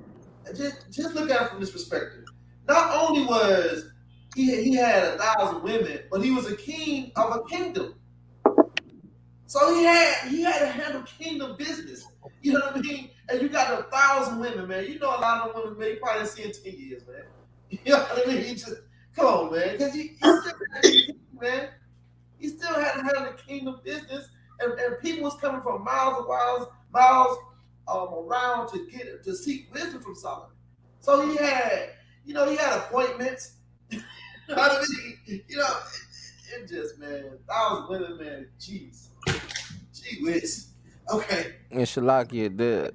just look at it from this perspective. Not only was he had 1,000 women, but he was a king of a kingdom. So he had to handle kingdom business. You know what I mean? And you got 1,000 women, man. You know a lot of women, man, you probably didn't see in 10 years, man. You know what I mean? Come on, man. Because he still had to king, man. He still had to handle the kingdom business. And people was coming from miles around to seek wisdom from Solomon. So he had appointments. You know what I mean? It just, man, 1,000 women, man, jeez. Gee whiz. Okay. And Shalakia,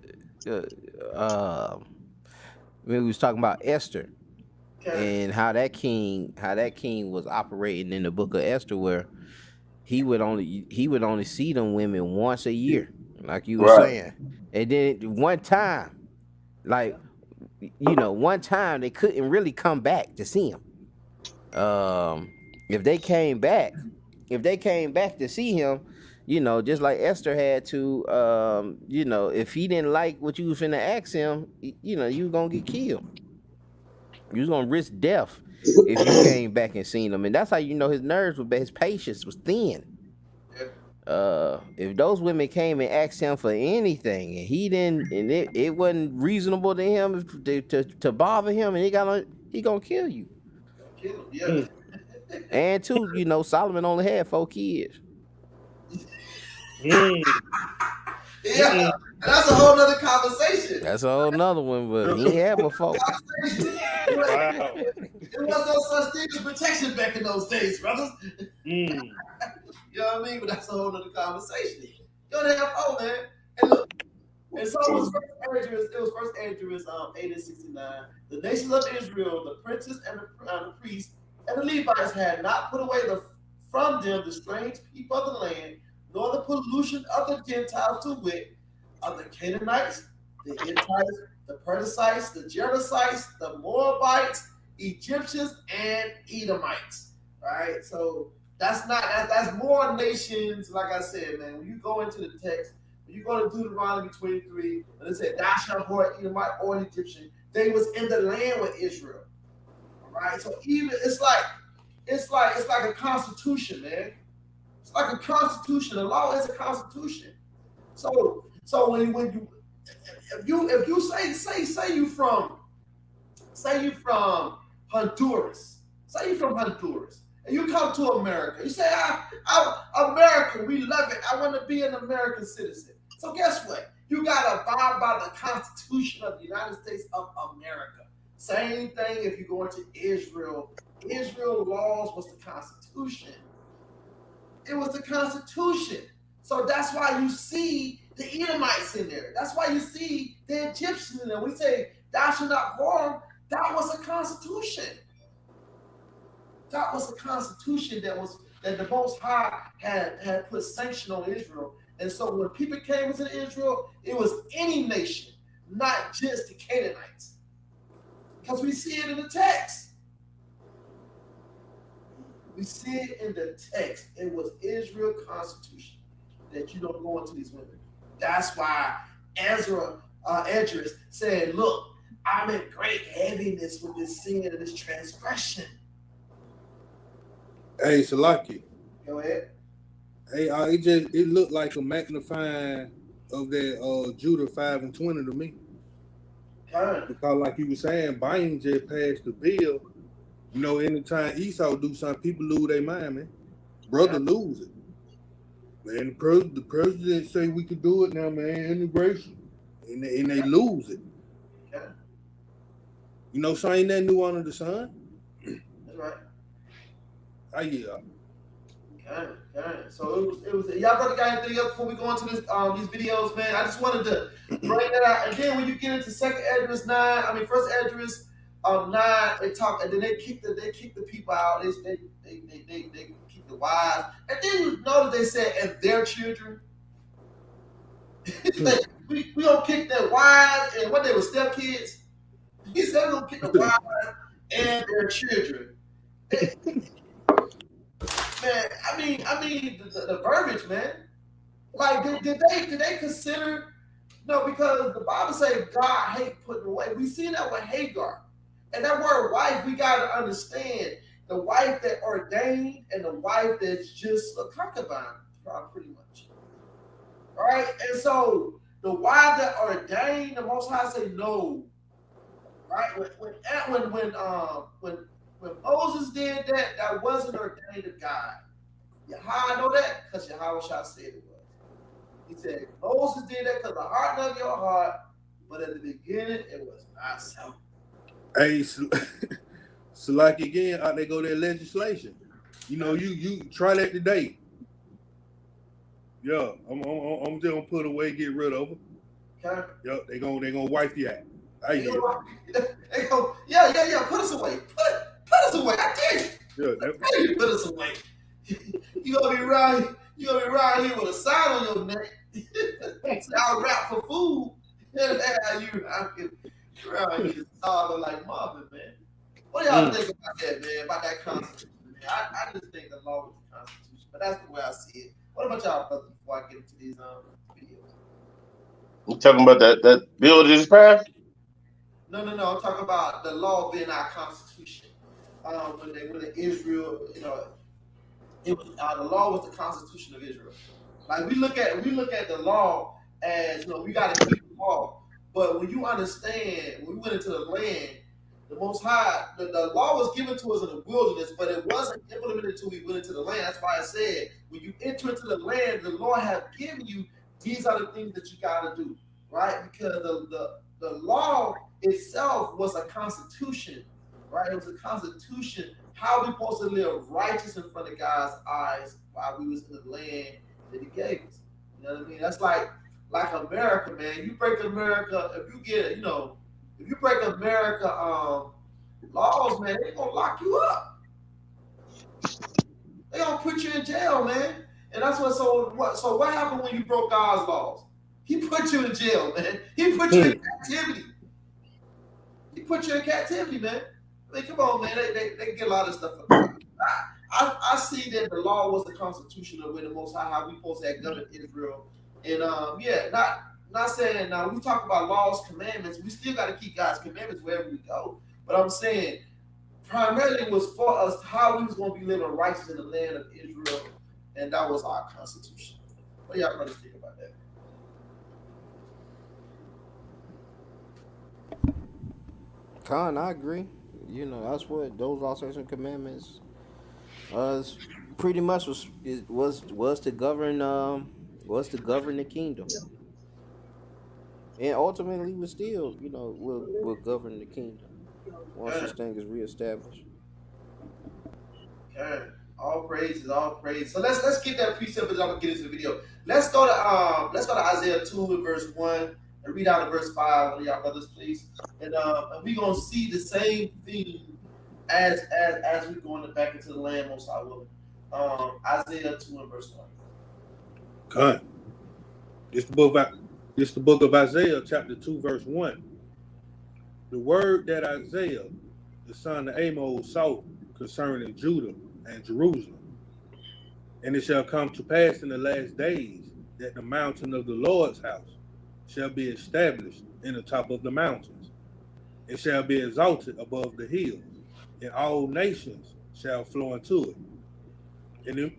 we was talking about Esther, and how that king was operating in the book of Esther, where he would only see them women once a year, like you were saying, and then one time they couldn't really come back to see him. If they came back to see him, just like Esther had to, if he didn't like what you was finna ask him, you was gonna get killed. You was gonna risk death if you came back and seen him, and that's how his nerves were bad, his patience was thin. If those women came and asked him for anything, and he didn't, and it wasn't reasonable to him to bother him, and he gonna kill you. Kill him, yeah. And two, Solomon only had 4 kids. Yeah, that's a whole nother conversation. That's a whole nother one, but he ain't had but 4. Wow. There was no such thing as protection back in those days, brothers. You know what I mean? But that's a whole nother conversation. You only have 4, man. And look, and so it was first Esdras 8:69. The nations of Israel, the princes and the priests and the Levites had not put away from them the strange people of the land, nor the pollution of the Gentiles, to wit, of the Canaanites, the Hittites, the Perizzites, the Jebusites, the Moabites, Egyptians and Edomites, right? So that's not that's more nations. Like I said, man, when you go into the text, when you go to Deuteronomy 23, and it said, "Thou shalt abhor Edomite or an Egyptian," they was in the land with Israel, all right? So even it's like a constitution, man. It's like a constitution. The law is a constitution. So when you say you from Honduras, say you from Honduras, and you come to America, you say, America, we love it. I want to be an American citizen. So guess what? You gotta abide by the Constitution of the United States of America. Same thing if you go into Israel. Israel laws was the Constitution. It was the Constitution. So that's why you see the Edomites in there. That's why you see the Egyptians in there. We say, "Thou shalt not harm." That was a constitution. That was a constitution that the Most High had put sanction on Israel. And so when people came into Israel, it was any nation, not just the Canaanites. Because we see it in the text. We see it in the text. It was Israel constitution that you don't go into these women. That's why Esdras said, "Look, I'm in great heaviness with this sin and this transgression." Hey, Salaki. Go ahead. Hey, it looked like a magnifying of that Judah 5:20 to me. Because like you were saying, Biden just passed the bill. You know, anytime Esau do something, people lose their mind, man. Brother lose it. Man, the president say we could do it now, man, integration. And they lose it. Okay. You know, so ain't that new under the sun? That's right. Yeah. Okay. So it was y'all brother got anything else before we go into this these videos, man? I just wanted to bring that out. And then when you get into first Esdras 9, they talk, and then they kick the people out. They kick the wives. And then you notice they said, "and their children." we gonna kick their wives and what they were stepkids. He said we're gonna kick the wives and their children. Man, I mean the verbiage, man. Like, did they consider? No, because the Bible says God hate putting away. We see that with Hagar, and that word "wife," we gotta understand the wife that ordained and the wife that's just a concubine, pretty much. All right, and so the wife that ordained, the Most High say no. Right, when Moses did that, that wasn't ordained of God. How I know that? Because Yahweh Shah said it was. He said, Moses did that because the heart of your heart, but at the beginning, it was not so. Hey, so like again, out they go their legislation. You know, you try that today. Yeah, I'm just gonna put away, get rid of them. Okay. Yep, they gonna wipe you out. They go, yeah. Put us away. Put us away. I dare you. Yeah, put us away. You gonna be around here with a sign on your neck. I'll rap for food. You around here sobbing like Marvin, man. What do y'all think about that, man? About that Constitution, man? I just think the law was the Constitution, but that's the way I see it. What about y'all, brothers? Before I get into these videos, you talking about that bill that just passed? No. I'm talking about the law being our Constitution. When Israel, you know, it was the law was the Constitution of Israel. Like we look at the law as, you know, we got to keep the law. But when you understand, when we went into the land, the Most High, the law was given to us in the wilderness, but it wasn't implemented until we went into the land. That's why I said, when you enter into the land, the Lord have given you, these are the things that you got to do, right? Because the law itself was a constitution, right? It was a constitution. How we supposed to live righteous in front of God's eyes while we was in the land that He gave us. You know what I mean? That's like America, man. You break America, if you break America laws, man, they gonna lock you up. They gonna put you in jail, man. And that's what. So what happened when you broke God's laws? He put you in jail, man. He put you in captivity. He put you in captivity, man. I mean, come on, man. They get a lot of stuff from God. I see that the law was the constitution of the Most High, how we supposed to have governed Israel. And yeah, not saying now we talk about laws, commandments. We still got to keep God's commandments wherever we go. But I'm saying primarily was for us how we was going to be living righteous in the land of Israel, and that was our constitution. What do y'all brothers think about that? Con, I agree. You know, that's what those laws, statutes, and commandments pretty much was to govern the kingdom, and ultimately we still will govern the kingdom once this thing is reestablished. Okay. All praises, all praise. So let's get that precept as I'm gonna get into the video. Let's go to Isaiah 2 and verse 1 and read out of verse 5, one of y'all brothers, please. And we're gonna see the same thing as we going back into the land, most I will. Isaiah 2 and verse 1. God. It's the book of Isaiah, chapter 2, verse 1. The word that Isaiah, the son of Amos, saw concerning Judah and Jerusalem. And it shall come to pass in the last days that the mountain of the Lord's house shall be established in the top of the mountains. It shall be exalted above the hills, and all nations shall flow into it.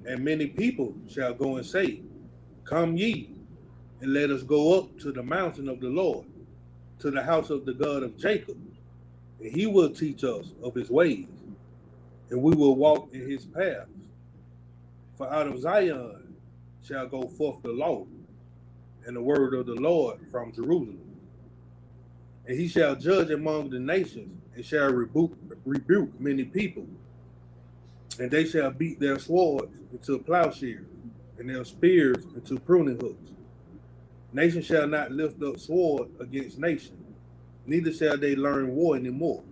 And many people shall go and say, Come ye, and let us go up to the mountain of the Lord, to the house of the God of Jacob, and he will teach us of his ways, and we will walk in his paths. For out of Zion shall go forth the law, and the word of the Lord from Jerusalem. And he shall judge among the nations, and shall rebuke many people. And they shall beat their swords into plowshares, and their spears into pruning hooks. Nation shall not lift up sword against nation, neither shall they learn war anymore.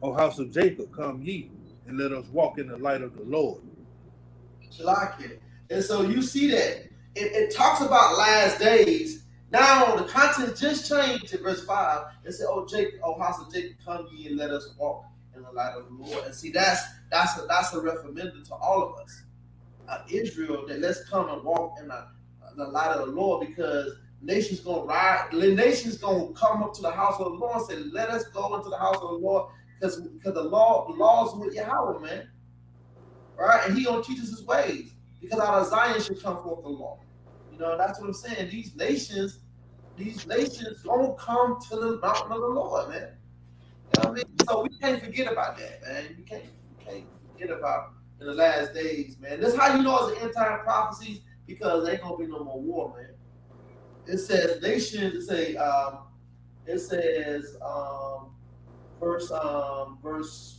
O house of Jacob, come ye, and let us walk in the light of the Lord. Shalakia. And so you see that it talks about last days. Now the content just changed in verse 5. It said, "Oh Jacob, oh house of Jacob, come ye and let us walk in the light of the Lord." And see, that's a referendum to all of us, Israel, that let's come and walk in the light of the Lord, because nations gonna ride. The nations gonna come up to the house of the Lord and say, "Let us go into the house of the Lord," because the laws with Yahweh, man. Right? And he gonna teach us his ways, because out of Zion should come forth the law. You know, that's what I'm saying. These nations don't come to the mountain of the Lord, man. You know what I mean? So we can't forget about that, man. We can't forget about in the last days, man. This is how you know it's an end time prophecies, because there ain't gonna be no more war, man. It says nations. It says verse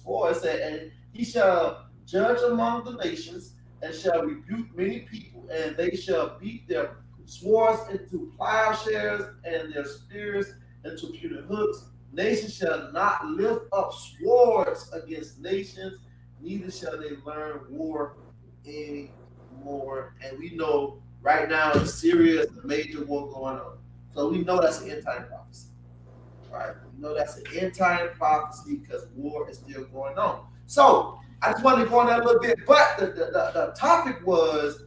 4. It said, "And he shall judge among the nations, and shall rebuke many people, and they shall beat their swords into plowshares and their spears into pruning hooks. Nations shall not lift up swords against nations, neither shall they learn war anymore." And we know right now in Syria is a major war going on. So we know that's an end time prophecy. Right? We know that's an end time prophecy because war is still going on. So I just wanted to go on that a little bit, but the topic was,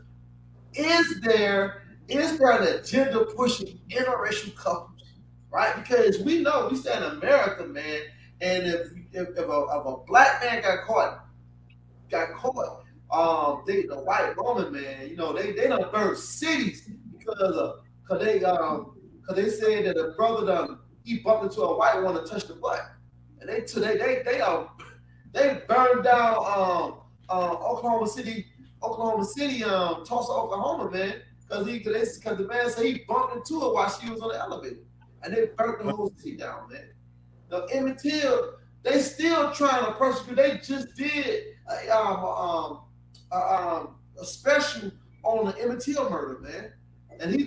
is there an agenda pushing interracial couples, right? Because we know we stay in America, man, and if a black man got caught, the white woman, man, you know, they done burned cities because they said that a brother he bumped into a white woman and touched the butt, and they burned down Oklahoma City, Tulsa, Oklahoma, man, because the man said he bumped into her while she was on the elevator, and they burnt the whole city down, man. Now Emmett Till, they still trying to persecute. They just did a special on the Emmett Till murder, man, and they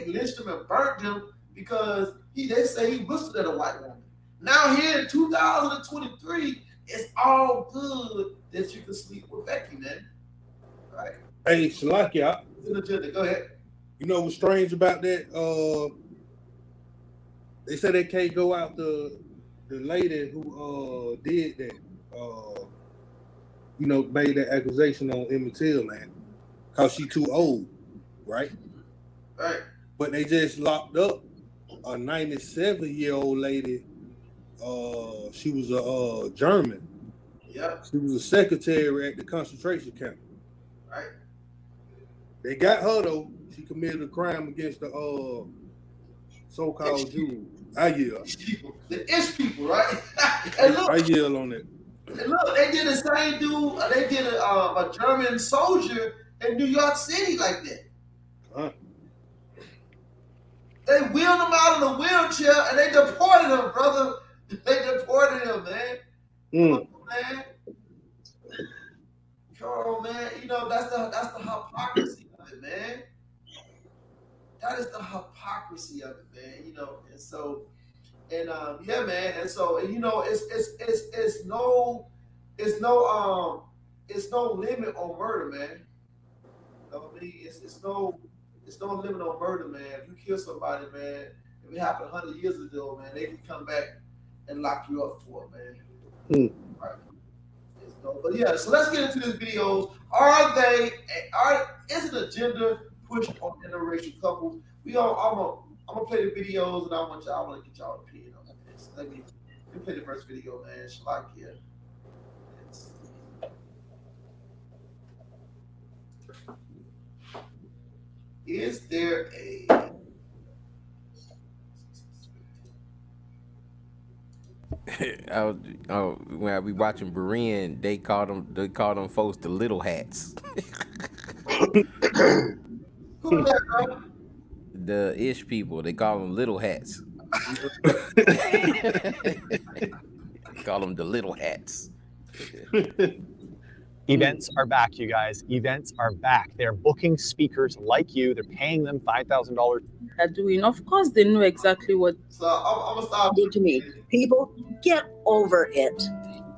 lynched him and burnt him because they say he whistled at a white woman. Now here in 2023, it's all good that you can sleep with Becky, man. Right? Hey, Shalakia, Go ahead. you know what's strange about that? They say they can't go out the lady who did that, made that accusation on Emmett Till, man, because she too old, right? Right. But they just locked up a 97-year-old lady. She was a German. Yep. She was a secretary at the concentration camp. Right. They got her though. She committed a crime against the so-called Jews. I yell. The ish people, right? And look, I yell on it. And look, they did the same dude. They did a German soldier in New York City like that. Huh? They wheeled him out in a wheelchair and they deported him, brother. They deported him, man. Come on, man. Come on, man. You know that's the hypocrisy of it, man. That is the hypocrisy of it, man. You know, and so. And yeah, man, and so you know, it's no limit on murder, man. You know what I mean? It's no limit on murder, man. If you kill somebody, man, if it happened 100 years ago, man, they can come back and lock you up for it, man. Right. But yeah, so let's get into this video. Is it a gender push on interracial couples? I'm gonna play the videos and I want to get y'all opinion on this. Let me play the first video, man. Shalakia. Is there a when I be watching Berean, they call them folks the little hats. Who is that, bro? The ish people, they call them little hats. Call them the little hats. Events are back, you guys. Events are back. They're booking speakers like you. They're paying them $5,000. Are doing. Of course, they know exactly what. So I'm gonna stop. Did to me. People, get over it.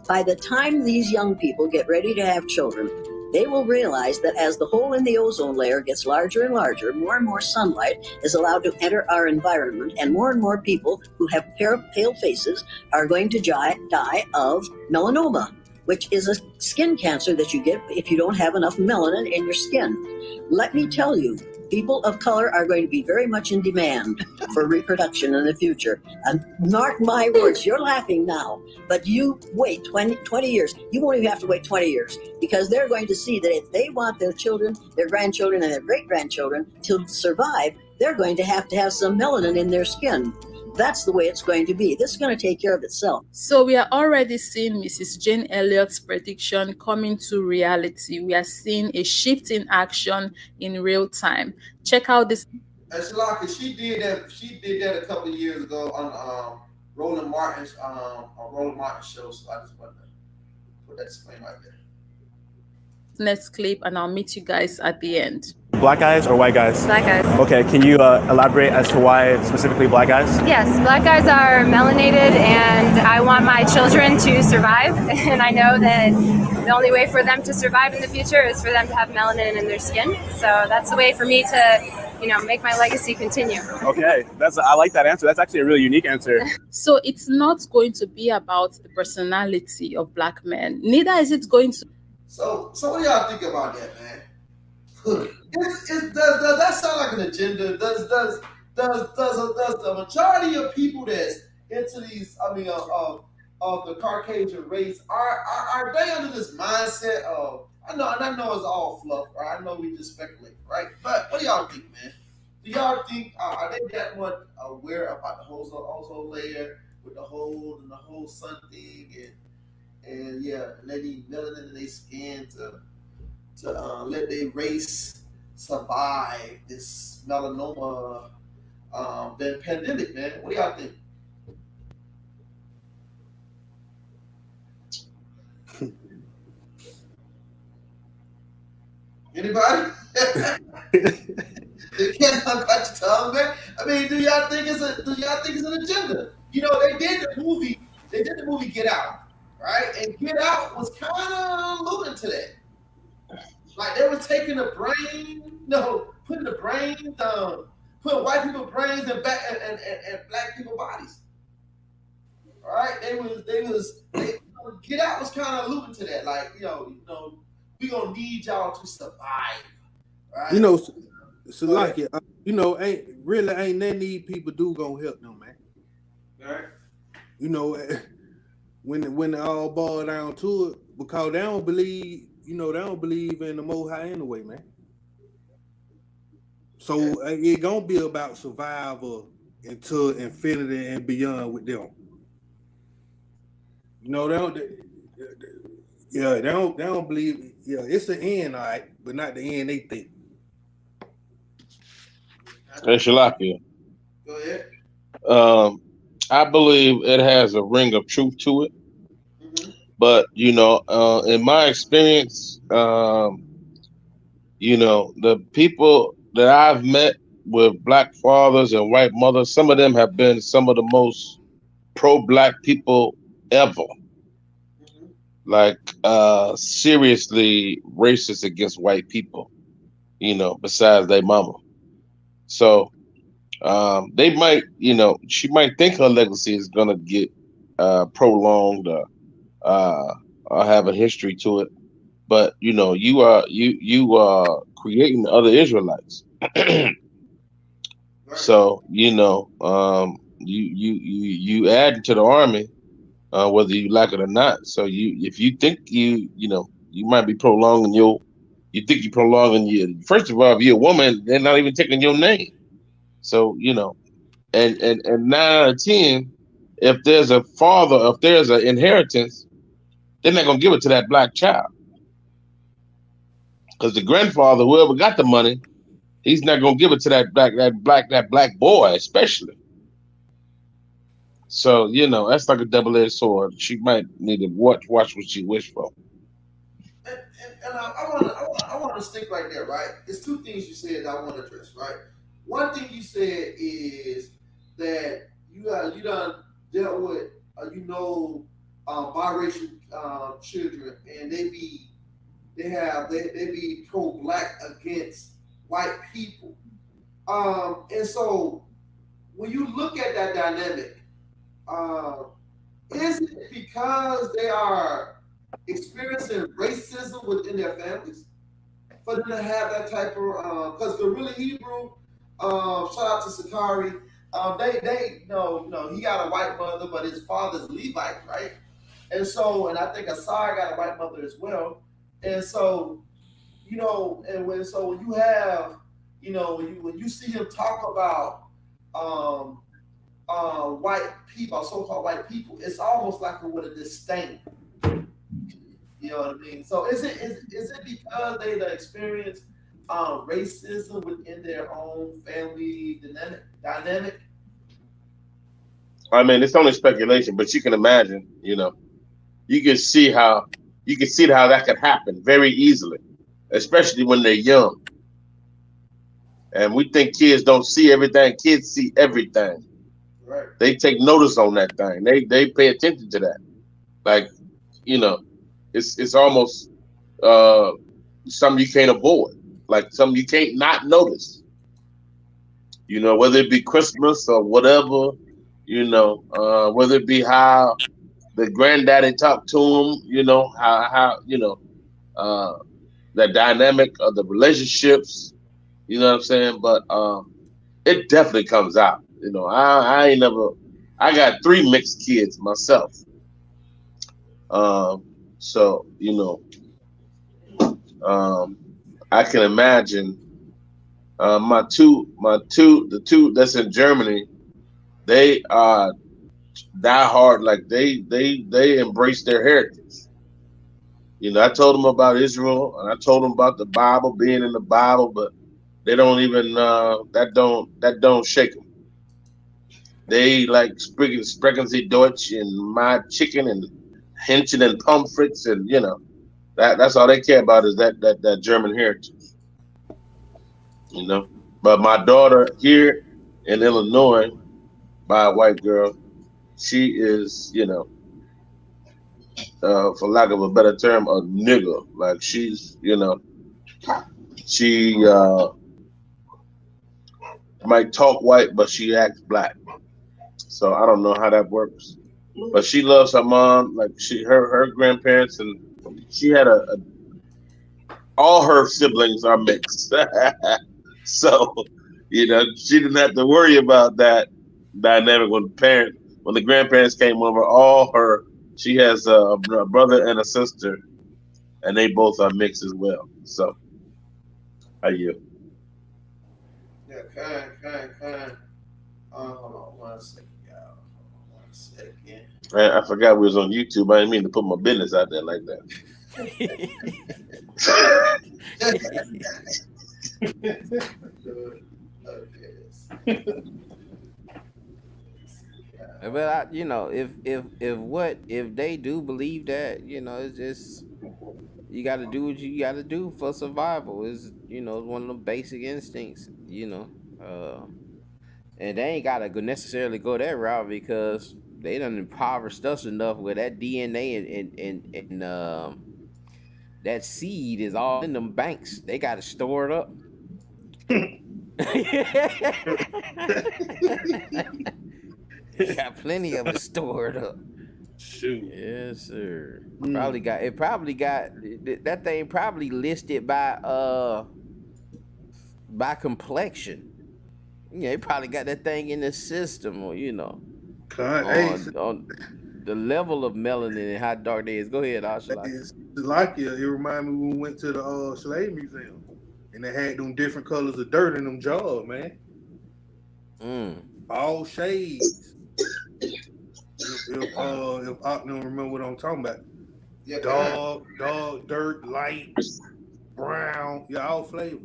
By the time these young people get ready to have children, they will realize that as the hole in the ozone layer gets larger and larger, more and more sunlight is allowed to enter our environment, and more people who have pale faces are going to die of melanoma, which is a skin cancer that you get if you don't have enough melanin in your skin. Let me tell you, people of color are going to be very much in demand for reproduction in the future. And mark my words, you're laughing now, but you wait 20 years. You won't even have to wait 20 years, because they're going to see that if they want their children, their grandchildren, and their great-grandchildren to survive, they're going to have some melanin in their skin. That's the way it's going to be. This is going to take care of itself. So we are already seeing Mrs. Jane Elliott's prediction coming to reality. We are seeing a shift in action in real time. Check out this. Shalaka, she did that a couple of years ago on Roland Martin's show. So I just wanted to put that disclaimer right there. Next clip, and I'll meet you guys at the end. Black guys or white guys? Black guys. Okay, can you elaborate as to why specifically black guys? Yes, black guys are melanated, and I want my children to survive. And I know that the only way for them to survive in the future is for them to have melanin in their skin. So that's the way for me to, make my legacy continue. Okay, I like that answer. That's actually a really unique answer. So it's not going to be about the personality of black men. Neither is it going to. So what do y'all think about that, man? Does that sound like an agenda? Does the majority of people that's into these, of the Caucasian race, are they under this mindset of, I know it's all fluff, right? I know we just speculate, right? But what do y'all think, man? Do y'all think, are they that much aware about the ozone layer with the hole and the whole sun thing, and yeah, they need melanin in their skin to let their race survive this melanoma the pandemic, man? What do y'all think? Anybody? They can't cut your tongue, man. I mean, do y'all think it's an agenda? You know, they did the movie Get Out, right? And Get Out was kind of alluding to that. Like they were taking the brain, putting the brains, putting white people's brains in black people's bodies. All right, Get Out was kind of alluding to that, like we gonna need y'all to survive, right? You know, Salakia, ain't nothing these people do gonna help them, man. Right. You know, when it all boil down to it, because they don't believe in the Most High anyway, man. So it gonna be about survival until infinity and beyond with them. You know, they don't believe. Yeah, it's the end, all right, but not the end they think. Hey, Shalakia. Go ahead. I believe it has a ring of truth to it. Mm-hmm. But in my experience, the people that I've met with black fathers and white mothers, some of them have been some of the most pro-black people ever. Mm-hmm. Like seriously racist against white people, besides their mama. So they might, she might think her legacy is gonna get prolonged or have a history to it. But you are creating other Israelites. Right. So you add to the army, whether you like it or not. So if you think you might be prolonging you think you're prolonging your. First of all, if you're a woman, they're not even taking your name. So and 9 out of 10, if there's an inheritance, they're not gonna give it to that black child. Because the grandfather, whoever got the money, he's not gonna give it to that black boy, especially. So that's like a double-edged sword. She might need to watch what she wish for. And I want to stick right there, right? It's two things you said that I want to address, right? One thing you said is that you done dealt with biracial children, and they be pro-black against white people. And so when you look at that dynamic, is it because they are experiencing racism within their families for them to have that type of? Because Gorilla Hebrew, shout out to Sakari. They he got a white mother, but his father's Levite, right? And so, and I think Asar got a white mother as well. And so, when you have, when you see him talk about white people, so-called white people, it's almost like with a disdain. You know what I mean? So is it because they experience racism within their own family dynamic? I mean, it's only speculation, but you can imagine. You can see how that could happen very easily, especially when they're young. And we think kids don't see everything. Kids see everything. Right. They take notice on that thing. They pay attention to that. Like, it's almost something you can't avoid. Like something you can't not notice. Whether it be Christmas or whatever, whether it be how the granddaddy talked to him, how the dynamic of the relationships, you know what I'm saying? But it definitely comes out. I ain't never. I got 3 mixed kids myself. So I can imagine the two that's in Germany, they are die hard, like they embrace their heritage. I told them about Israel and I told them about the Bible, being in the Bible, but they don't even that don't shake them. They like sprechen Sie Deutsch and my chicken and Hähnchen and pomfrits, and that's all they care about is that German heritage. But my daughter here in Illinois, by a white girl, she is, for lack of a better term, a nigger. Like she's, she might talk white, but she acts black. So I don't know how that works. but she loves her mom. Like her grandparents, and she had all her siblings are mixed. So, she didn't have to worry about that dynamic when the grandparents came over. She has a brother and a sister, and they both are mixed as well. So, how you? Yeah, kind. Hold on 1 second, y'all. Hold on 1 second. I forgot we was on YouTube. I didn't mean to put my business out there like that. But if they do believe that, it's just you got to do what you got to do for survival. It's one of the basic instincts. And they ain't gotta necessarily go that route because they done impoverished us enough where that DNA and that seed is all in them banks. They gotta store it up. They got plenty of it stored up. Shoot. Yes, sir. Probably got that thing probably listed by complexion. Yeah, they probably got that thing in the system, or on the level of melanin and how dark they is. Go ahead, Ashalak. It's like it reminded me when we went to the slave museum and they had them different colors of dirt in them jars, man. All shades. If I don't remember what I'm talking about. Yeah, Dog, dirt, light, brown, all flavor.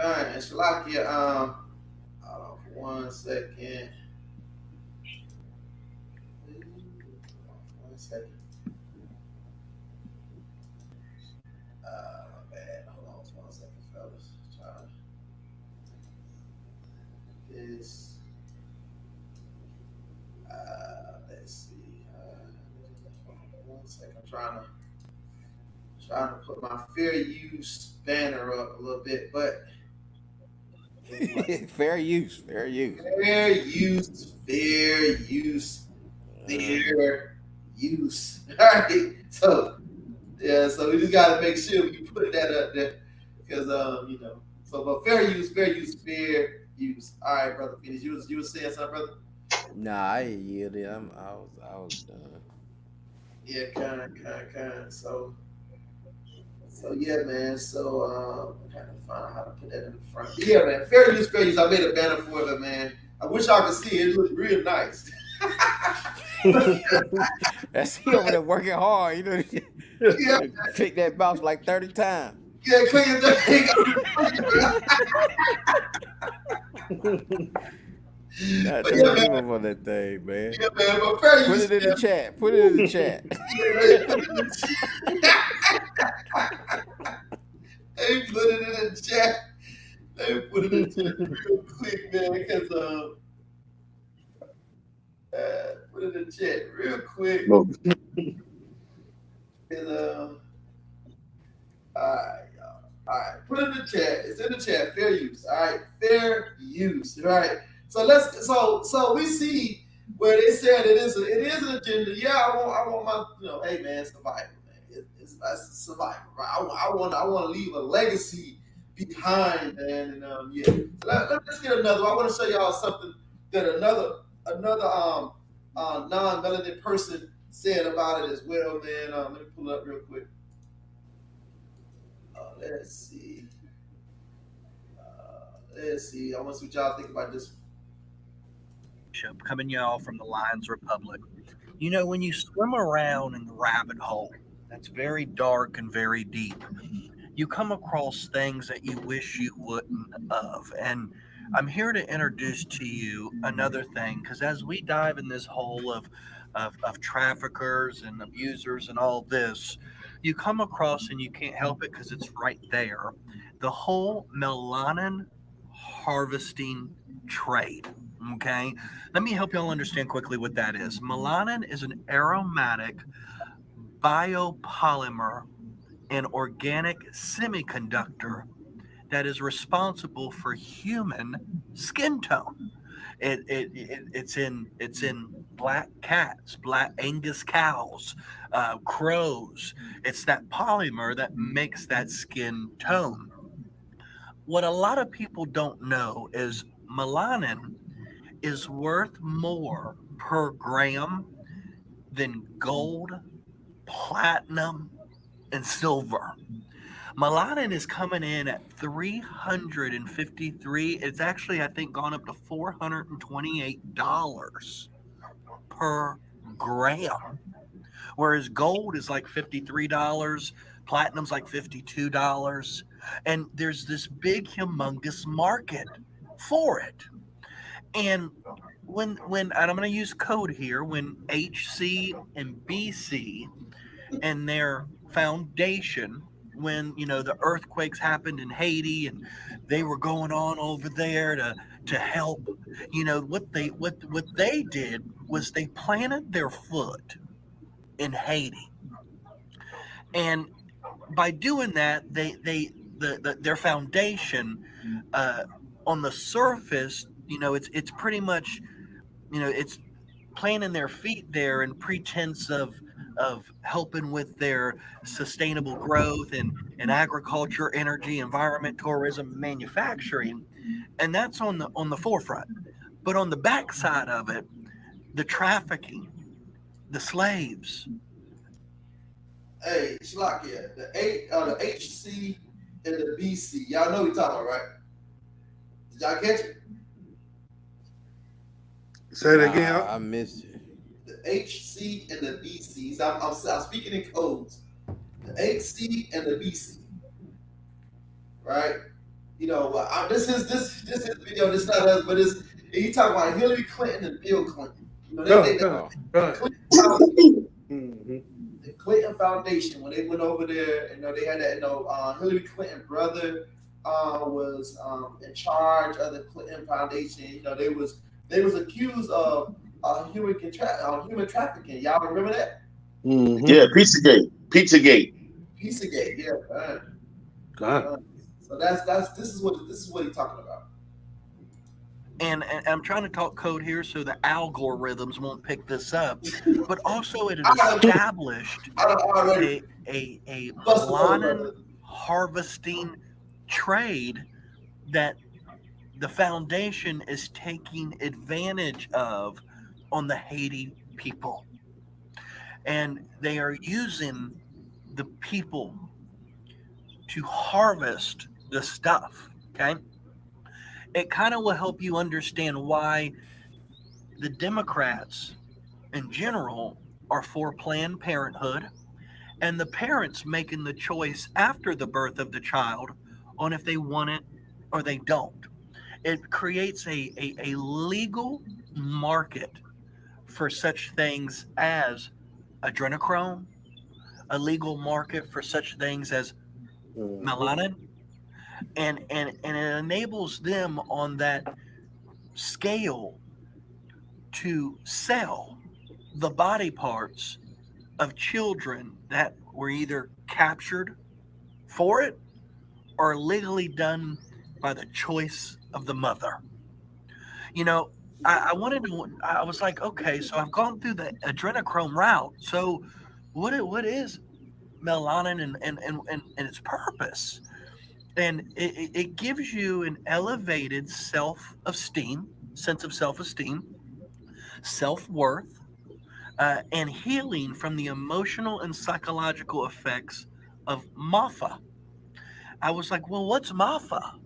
It's like you hold on for 1 second. 1 second. My bad. Hold on 1 second, fellas. Trying this. Let's see. 1 second. I'm trying to put my fair use banner up a little bit, but Fair use. Fair use. All right. So we just gotta make sure we put that up there because So, but fair use. All right, brother. Phoenix, you was saying something, brother? Nah, I yielded. I was done. Yeah, kind. So yeah, man. So I'm trying to find out how to put that in the front. But yeah, man. Fair use. I made a banner for it, man. I wish y'all could see it. It looks real nice. That's he over there working hard. Yeah. Click that mouse like 30 times. Yeah, click it. God, But don't give up on that thing, man. Yeah, man. But fair Put use. it in the chat. Put it in the chat. They put it in the chat. Put it in the chat real quick, man, because put it in the chat real quick. And all right, y'all. All right, put it in the chat. It's in the chat. Fair use. All right, fair use. Right. So we see where they said it is an agenda. Yeah, I want my hey man, survival, man. It's survival, right? I want to leave a legacy behind, man. And yeah. So let's get another one. I want to show y'all something that another non-melanated person said about it as well, man. Let me pull it up real quick. Let's see. I want to see what y'all think about this. Coming y'all from the Lions Republic. When you swim around in the rabbit hole, that's very dark and very deep, you come across things that you wish you wouldn't have. And I'm here to introduce to you another thing, because as we dive in this hole of traffickers and abusers and all this, you come across, and you can't help it because it's right there, the whole melanin harvesting trade. Okay, let me help y'all understand quickly what that is. Melanin is an aromatic biopolymer and organic semiconductor that is responsible for human skin tone. It's in black cats, black Angus cows, crows. It's that polymer that makes that skin tone. What a lot of people don't know is melanin is worth more per gram than gold, platinum, and silver. Melanin is coming in at 353. It's actually, I think, gone up to $428 per gram. Whereas gold is like $53, platinum's like $52. And there's this big, humongous market for it. And when and I'm going to use code here, when HC and BC and their foundation, when the earthquakes happened in Haiti and they were going on over there to help, what they did was they planted their foot in Haiti, and by doing that, their foundation, on the surface, it's pretty much, it's planting their feet there in pretense of helping with their sustainable growth and agriculture, energy, environment, tourism, manufacturing, and that's on the forefront. But on the backside of it, the trafficking, the slaves. Hey, Shalakia, the HC and the BC. Y'all know what we talking about, right? Did y'all catch it? Say it again. I missed it. The HC and the BC. So I'm speaking in codes. The HC and the BC. Right? This is video. This is not us, but you talk about Hillary Clinton and Bill Clinton. The Clinton Foundation, when they went over there, they had that. Hillary Clinton brother was in charge of the Clinton Foundation. They was accused of human trafficking. Y'all remember that? Mm-hmm. Yeah, Pizzagate. Yeah. So this is what he's talking about. And I'm trying to talk code here so the algorithms won't pick this up, but also it established a melanin harvesting trade that the foundation is taking advantage of on the Haiti people. And they are using the people to harvest the stuff, okay? It kind of will help you understand why the Democrats in general are for Planned Parenthood and the parents making the choice after the birth of the child on if they want it or they don't. It creates a legal market for such things as adrenochrome, a legal market for such things as melanin, and it enables them on that scale to sell the body parts of children that were either captured for it or legally done by the choice of the mother. I was like, okay, so I've gone through the adrenochrome route. So what is melanin and its purpose? And it gives you an elevated self-esteem, sense of self-esteem, self-worth, and healing from the emotional and psychological effects of MAFA. I was like, well, what's MAFA?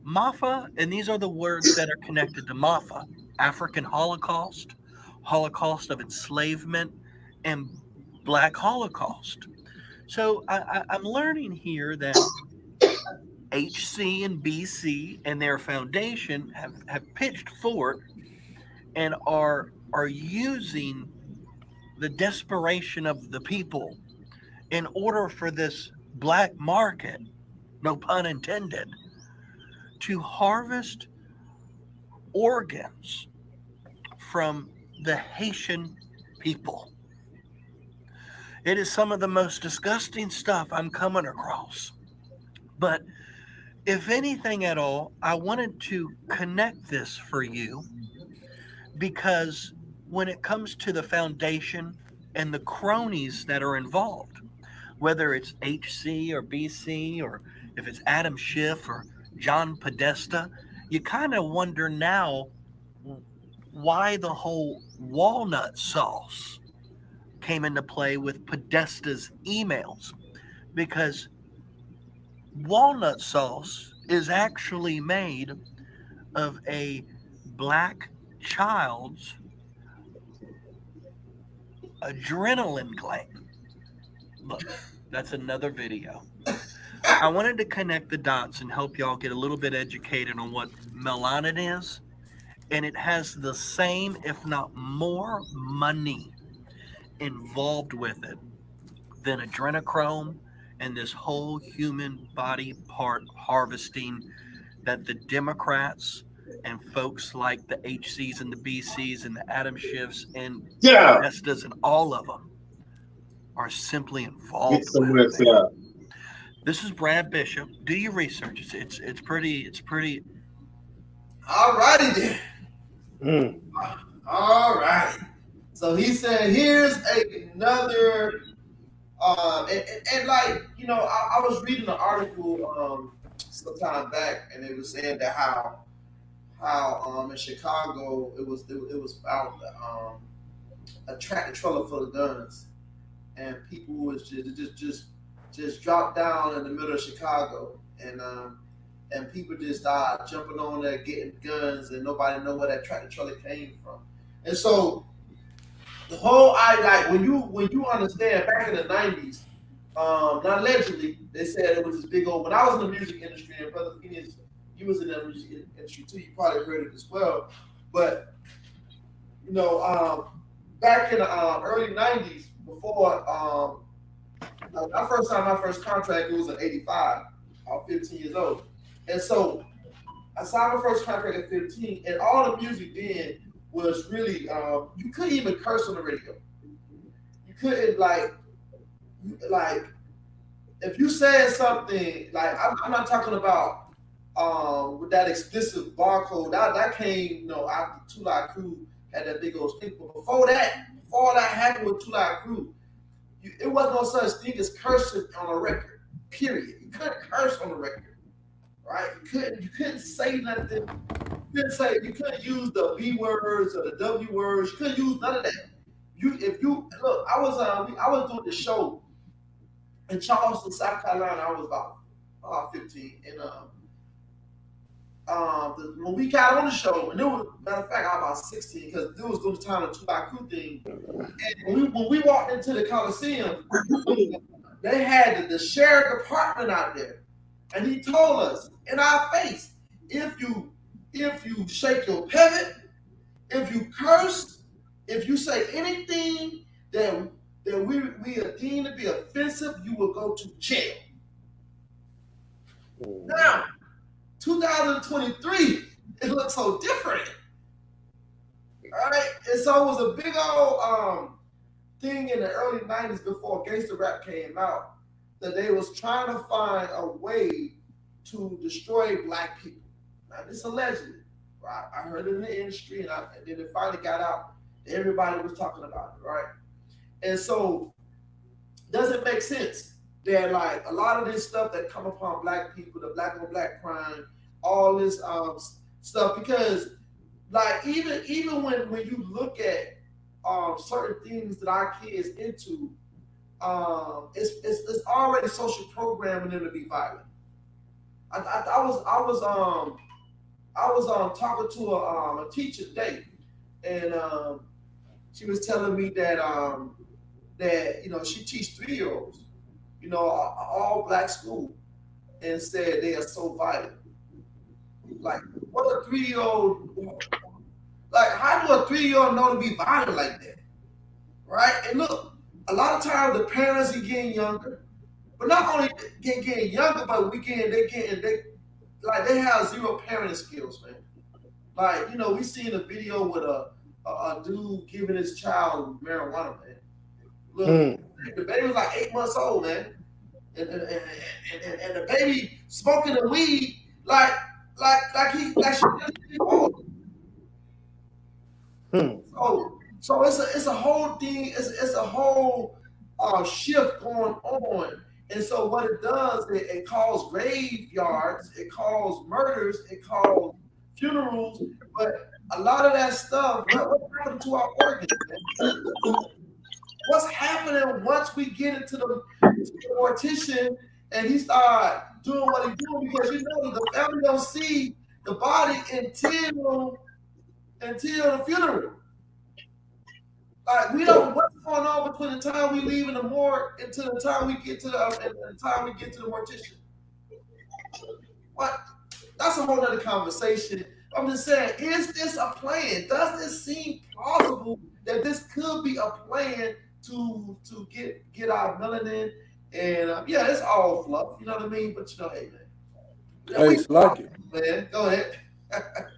MAFA, and these are the words that are connected to MAFA: African Holocaust, Holocaust of enslavement, and Black Holocaust. So I'm learning here that HC and BC and their foundation have pitched for it and are using the desperation of the people in order for this black market, no pun intended, to harvest organs from the Haitian people. It is some of the most disgusting stuff I'm coming across. But if anything at all, I wanted to connect this for you because when it comes to the foundation and the cronies that are involved, whether it's HC or BC or if it's Adam Schiff or John Podesta, you kind of wonder now why the whole walnut sauce came into play with Podesta's emails, because walnut sauce is actually made of a black child's adrenaline gland. Look, that's another video. I wanted to connect the dots and help y'all get a little bit educated on what melanin is. And it has the same, if not more, money involved with it than adrenochrome and this whole human body part harvesting that the Democrats and folks like the HCs and the BCs and the Adam Schiffs and Yeah. Estes and all of them are simply Get involved somewhere, with. sir. This is Brad Bishop. Do your research. It's pretty. All righty then. Mm. All right. So he said, here's another, and like, you know, I was reading an article some time back, and it was saying that how in Chicago it was found a tractor trailer full of guns, and people was just dropped down in the middle of Chicago, and people just started jumping on there getting guns, and nobody know where that tractor trailer came from. And so the whole when you understand back in the 90s, not allegedly, they said it was this big old. When I was in the music industry, and Brother Phoenix, you was in the music industry too, you probably heard it as well. But you know, back in the early 90s, before my first contract, it was in '85. I was 15 years old, and so I signed my first contract at 15, and all the music then was really you couldn't even curse on the radio. You couldn't like if you said something like I'm not talking about with that explicit barcode that came, you know, after Two Live Crew had that big old stick. But before that happened with Two Live Crew, it wasn't no such thing as cursing on a record. Period. You couldn't curse on the record, right? You couldn't say nothing. You couldn't use the B words or the W words. You couldn't use none of that. Look, I was doing the show in Charleston, South Carolina. I was about 15, and when we got on the show, and it was, matter of fact, I was about 16 because it was during the time of the Two Live Crew thing. And when we walked into the Coliseum, they had the sheriff department out there, and he told us in our face, if you shake your pivot, if you curse, if you say anything that we are deemed to be offensive, you will go to jail. Now, 2023, it looks so different. All right, and so it was a big old thing in the early 90s before gangster rap came out, that they was trying to find a way to destroy black people. Now, this allegedly, right? I heard it in the industry, and then it finally got out. Everybody was talking about it, right? And so, does it make sense that like a lot of this stuff that come upon black people, the black on black crime, all this stuff, because like even when you look at certain things that our kids into, it's already social programming them to be violent. I was talking to a teacher today, and she was telling me that that, you know, she teaches 3-year-olds, you know, all black school, and said they are so violent. Like, what a 3-year-old, like, how do a 3-year-old know to be violent like that? Right? And look, a lot of times the parents are getting younger, but not only getting younger, but they have zero parenting skills, man. Like, you know, we seen a video with a dude giving his child marijuana, man. Look, the baby was like 8 months old, man, and the baby smoking the weed like she. So it's a whole thing. It's a whole shift going on. And so what it does, it calls graveyards, it calls murders, it calls funerals, but a lot of that stuff, what's happening to our organs, man? What's happening once we get into the mortician and he start doing what he's doing? Because the family don't see the body until the funeral. Like we don't what's going on between the time we leave in the morgue until the time we get to the mortician. What? That's a whole other conversation. I'm just saying, is this a plan? Does this seem plausible that this could be a plan to get our melanin? And yeah, it's all fluff, you know what I mean? But hey, man. Hey, it's like it. Man, go ahead.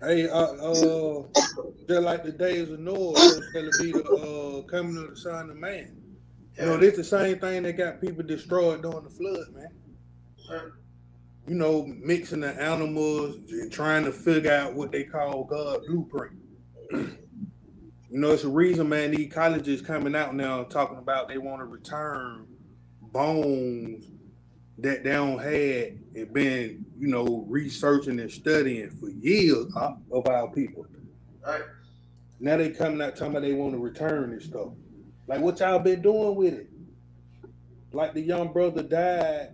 Hey, just like the days of Noah, it's going to be the coming of the Son of Man. Yeah. This the same thing that got people destroyed during the flood, man. Right. Mixing the animals and trying to figure out what they call God's blueprint. It's a reason, man, these colleges coming out now talking about they want to return bones that they don't had and been, researching and studying for years of our people. Right. Now they coming out talking about they want to return this stuff. Like, what y'all been doing with it? Like the young brother died,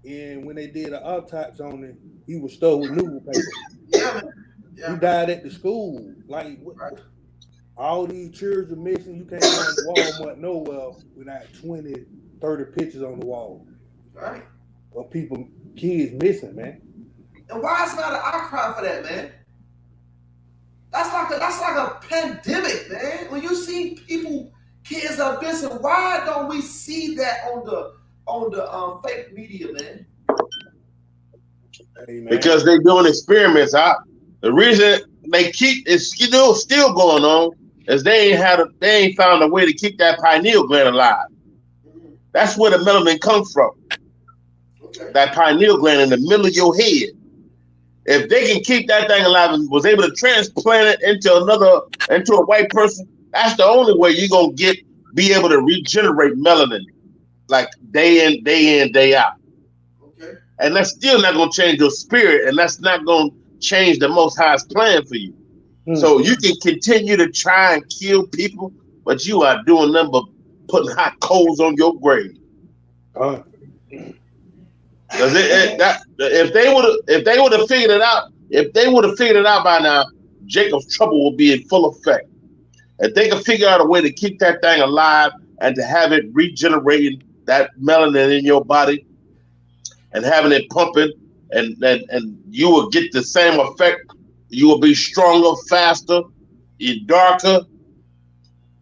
and when they did an autopsy on him, he was stuck with newspaper. Yeah, man. Yeah. He died at the school. Like, what? Right. All these children missing. You can't go to Walmart nowhere without 20, 30 pictures on the wall. Right. Of kids missing, man. And why is not an outcry for that, man? That's like a pandemic, man. When you see kids are missing, why don't we see that on the fake media, man? Hey, man. Because they're doing experiments. The reason they keep it's still going on is they ain't found a way to keep that pineal gland alive. Mm-hmm. That's where the melanin comes from. Okay. That pineal gland in the middle of your head. If they can keep that thing alive and was able to transplant it into a white person, that's the only way you're gonna be able to regenerate melanin, like day in, day out. Okay. And that's still not gonna change your spirit, and that's not gonna change the Most High's plan for you. So you can continue to try and kill people, but you are doing nothing but putting hot coals on your grave. Because if they would have figured it out, by now, Jacob's trouble will be in full effect. If they could figure out a way to keep that thing alive and to have it regenerating that melanin in your body and having it pumping, and you will get the same effect. You will be stronger, faster, you're darker.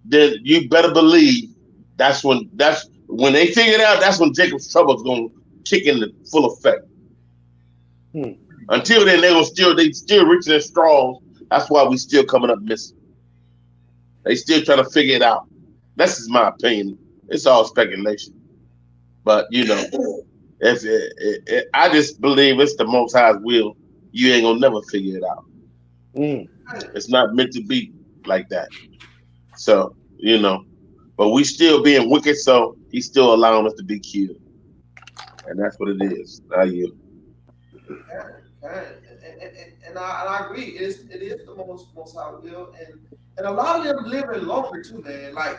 Then you better believe that's when they figure it out. That's when Jacob's trouble is going to kick into full effect. Until then, they still reaching their straws. That's why we still coming up missing. They still trying to figure it out. That's just my opinion. It's all speculation. But I just believe it's the Most High's will. You ain't gonna never figure it out. It's not meant to be like that. So but we still being wicked, so he's still allowing us to be killed, and that's what it is. Now you. And I agree. It is the most High will, and a lot of them living longer too, man. Like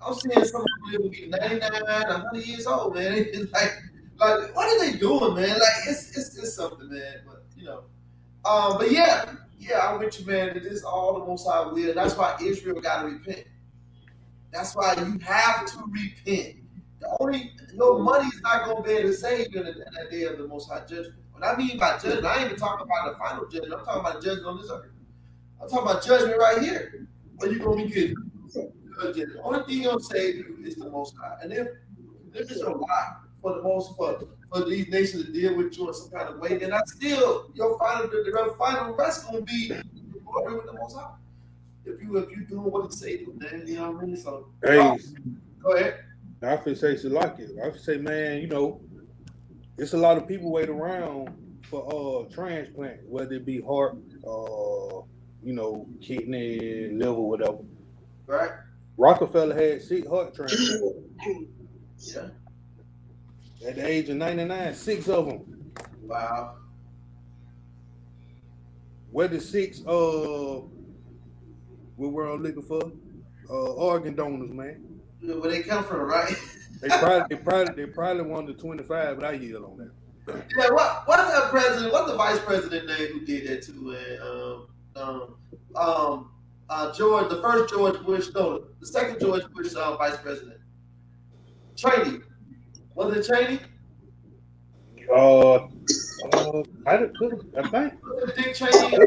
I'm seeing some people living 99, 100 years old, man. It's like what are they doing, man? Like it's something, man. But yeah, I'm with you, man. It is all the Most High will. That's why Israel got to repent. That's why you have to repent. Your money is not going to be able to save you in that day of the Most High judgment. What I mean by judgment, I ain't even talking about the final judgment. I'm talking about judgment on this earth. I'm talking about judgment right here. Where you're going to be good. The only thing you're going to save you is the Most High. And if it's a lot for the most part, for these nations to deal with you in some kind of way, then your final rest going to be with the Most High. If you doing what He say do, man, you know what I mean? So hey, go ahead. I feel say she like it. I say, man, it's a lot of people wait around for transplant, whether it be heart, kidney, liver, whatever. Right? Rockefeller had 6 heart transplants. Yeah. At the age of 99, 6 of them. Wow. Where the 6 we were looking for? Organ donors, man. Where they come from, right? They probably wanted 25, but I yield on that. Yeah, what's the president? What's the vice president name who did that too? George, the first George Bush, no, the second George Bush vice president, Cheney. Was it Cheney? I think. Dick Cheney,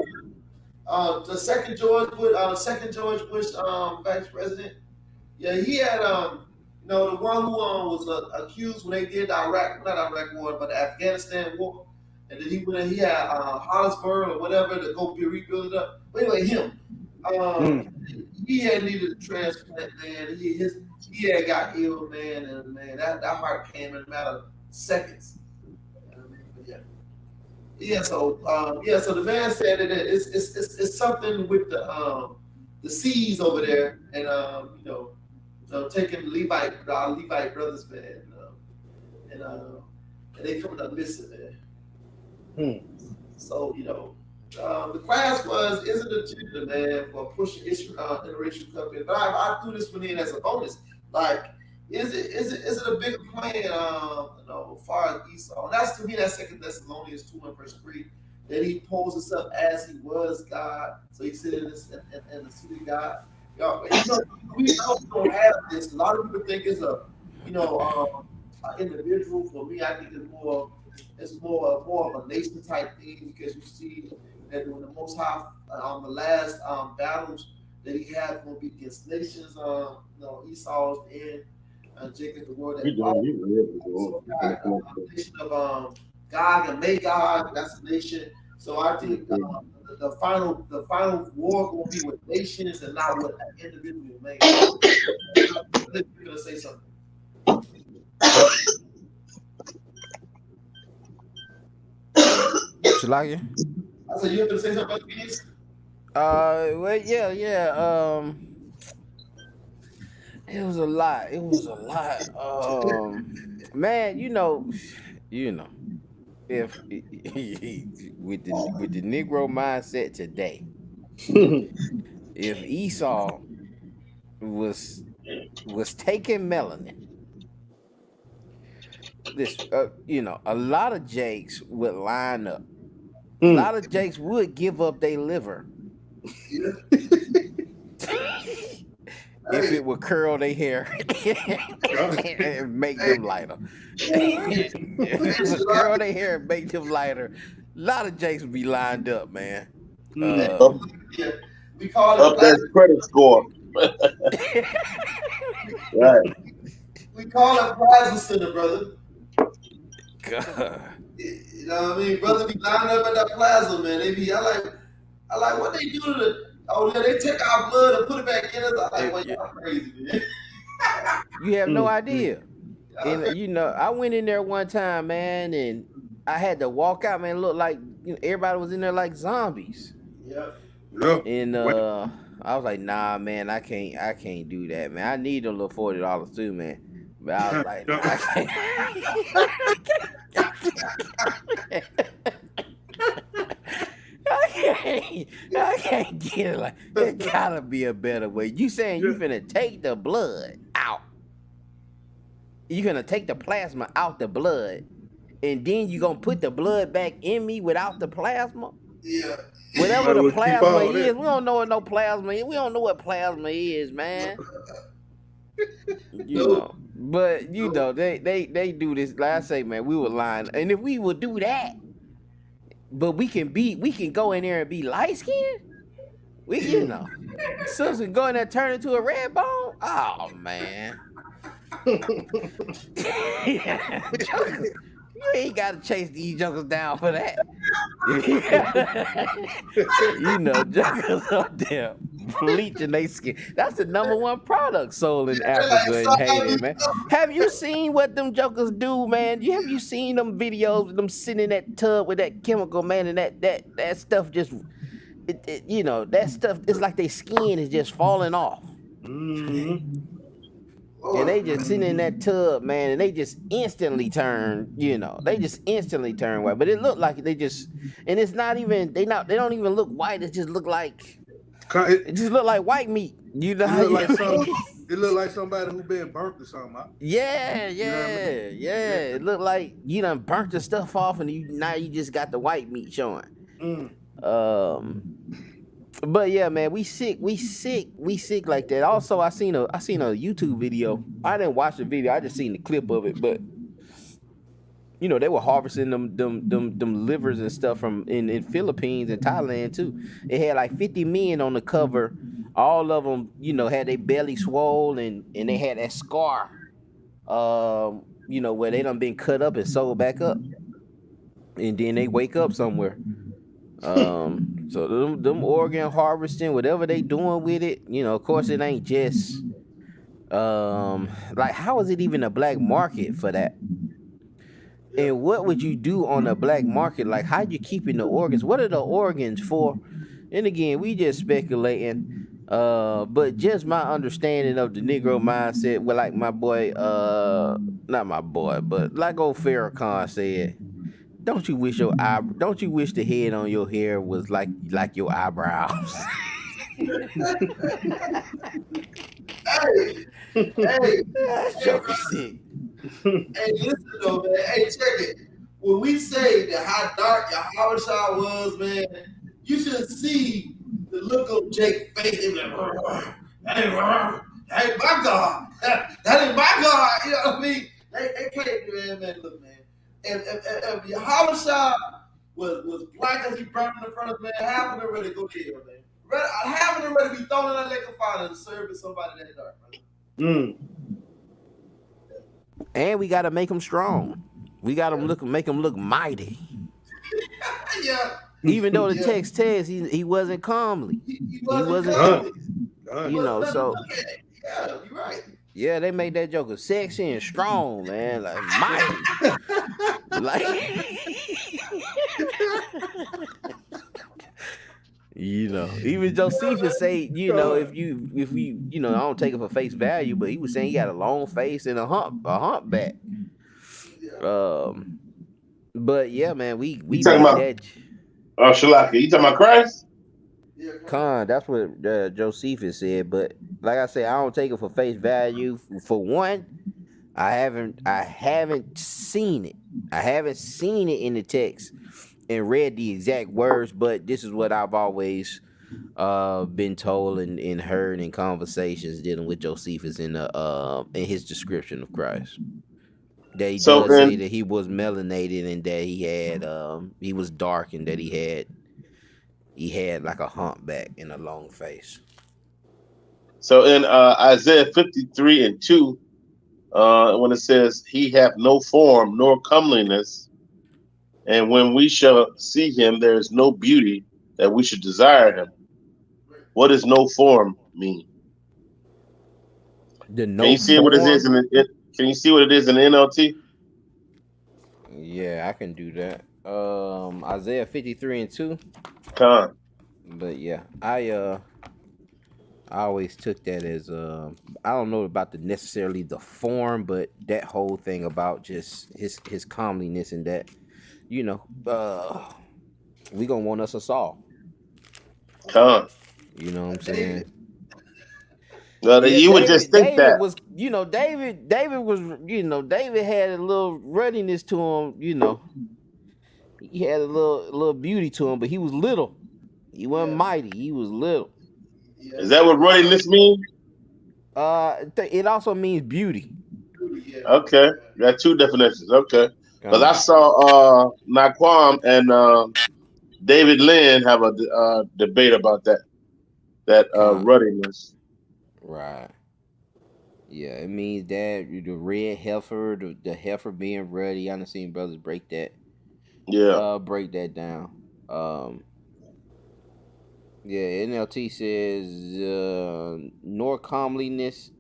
the second George Bush vice president. Yeah, he had the one who was accused when they did the not Iraq war, but the Afghanistan war, and then he had Hollisburg or whatever to go rebuild it up. But anyway, him, he had needed a transplant, man. He had got ill, man, and man, that heart came in a matter of seconds. Yeah. So the man said that it's something with the seas over there, and taking the Levite brothers, man, and they coming up missing, man. So the class isn't a gender, man, for pushing interracial coupling. But I threw this one in as a bonus. Like, is it a bigger plan? As far as Esau, and that's to me that 2 Thessalonians 2:3, that he poses himself as he was God. So he said in the seat of God. We don't have this. A lot of people think it's an individual. For me, I think it's more of a nation type thing, because you see that when the Most High on the last battles that he had going to be against nations, Esau's and Jacob, the word that nation of Gog and Magog, that's a nation. So I think the final war will be with nations and not with an individual man. You're gonna say something. Shalaya? I said you have to say something about this? Well, yeah. It was a lot. Man, if with the Negro mindset today, if Esau was taking melanin, a lot of Jakes would line up. A lot of Jakes would give up their liver if it would curl their hair and make them lighter. If it would curl their hair and make them lighter, a lot of Jakes would be lined up, man. We call it up that credit score. Right. We call it plasma center, brother. God. You know what I mean? Brother be lined up at that plasma, man. They be, I like what they do to the. Oh yeah, they take our blood and put it back in us. I like, well, y'all crazy, man. You have no idea. And I went in there one time, man, and I had to walk out, man. It looked like everybody was in there like zombies. Yeah. And I was like, nah, man, I can't do that, man. I need a little $40 too, man. But I was like, nah, I can't get it. Like, there gotta be a better way. You saying you finna take the blood out? You gonna take the plasma out the blood, and then you gonna put the blood back in me without the plasma? Yeah. Whatever the plasma is, we don't know what no plasma is. We don't know what plasma is, man. But they do this. Like I say, man, we would line, and if we would do that, but we can go in there and be light skinned. We Sister go in there and turn into a red bone. Oh man. You ain't gotta chase these jokers down for that. Jokers up there bleaching their skin. That's the #1 product sold in Africa and Haiti, man. Have you seen what them jokers do, man? Have you seen them videos of them sitting in that tub with that chemical, man, and that stuff just you know, that stuff. It's like their skin is just falling off, Mm-hmm. and Lord, they just sitting in that tub, man, and they just instantly turn. You know, they just instantly turn white. But it looked like they just, and it's not even they don't even look white. It just look like It, it just look like white meat. You know it how looked you? like some. It looked like somebody who been burnt or something. Yeah, You know what I mean? yeah, yeah. It looked like you done burnt the stuff off, and now you just got the white meat showing. Mm. Um, but yeah, man, we sick like that. Also, I seen a YouTube video. I didn't watch the video. I just seen the clip of it. But you know, they were harvesting them livers and stuff from in Philippines and Thailand too. It had like 50 men on the cover. All of them, you know, had their belly swollen and they had that scar. You know, where they done been cut up and sewed back up, and then they wake up somewhere. So them organ harvesting, whatever they doing with it, you know, of course it ain't just like how is it even a black market for that? And what would you do on a black market? Like how you keeping the organs? What are the organs for? And again, we just speculating. But just my understanding of the Negro mindset, well, like my boy, not my boy, but like old Farrakhan said, don't you wish the head on your hair was like your eyebrows? hey, hey, That hey, joke is sick. hey, listen though, man. Hey, check it. When we say that how dark your Habashah was, man, you should see the look of Jake's face. He be like, hey, my God, that ain't my God. You know what I mean? They can't, man. Look, man. If your Habashah was black as he burned in the front of man, half of them ready to go to hell, man. Half of them ready to be thrown in that lake of fire and served to somebody that dark, man. And we gotta make them strong. We gotta make them look mighty. Yeah. Even though the Yeah. text says he wasn't comely. He He wasn't comely. you know, so yeah, you're right. yeah, they made that joker sexy and strong, man, like mighty. Like you know, even Josephus say, you know, if you you know, I don't take it for face value, but he was saying he got a long face and a humpback. But yeah, man, we talking made about that. Shalaka? You talking about Christ? Con, that's what Josephus said. But like I said, I don't take it for face value. For one, I haven't seen it. I haven't seen it in the text and read the exact words, but this is what I've always been told and heard in conversations dealing with Josephus in his description of Christ. That he does say that he was melanated and that he was dark and that he had like a humpback and a long face. So in Isaiah 53:2, when it says, "He hath no form nor comeliness, and when we shall see him, there is no beauty that we should desire him." What does no form mean? Can you see what it is in the? Can you see what it is in the NLT? Yeah, I can do that. Isaiah 53:2. Con. But yeah, I always took that as I don't know about necessarily the form, but that whole thing about just his comeliness and that, you know, we gonna want us a Saul. Con. You know what I'm saying? Well, Yeah, you would just think David that was, you know, David was, you know, David had a little ruddiness to him, you know. He had a little beauty to him, but he was little. He wasn't mighty. He was little. Is that what ruggedness means? It also means beauty. Okay, got two definitions. Okay, because I saw Naquam and David Lynn have a debate about that ruddiness. Right. Yeah, it means that the red heifer, the heifer being ruddy. I done seen brothers break that. Yeah. Break that down. Yeah, NLT says nor comeliness,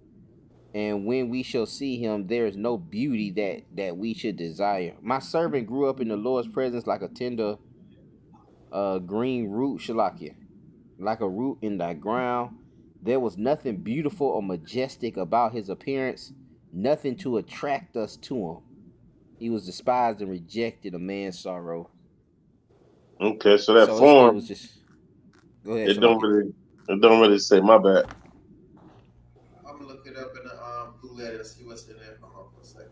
and when we shall see him, there is no beauty that we should desire. My servant grew up in the Lord's presence like a tender green root, Shalakia. like a root in the ground. There was nothing beautiful or majestic about his appearance, nothing to attract us to him. He was despised and rejected, a man's sorrow. Okay, so that So it still was form, just. Go ahead, it don't Shalaki. really, it don't really say. My bad. I'm gonna look it up in the blue letter and see what's in there. Hold on for a second.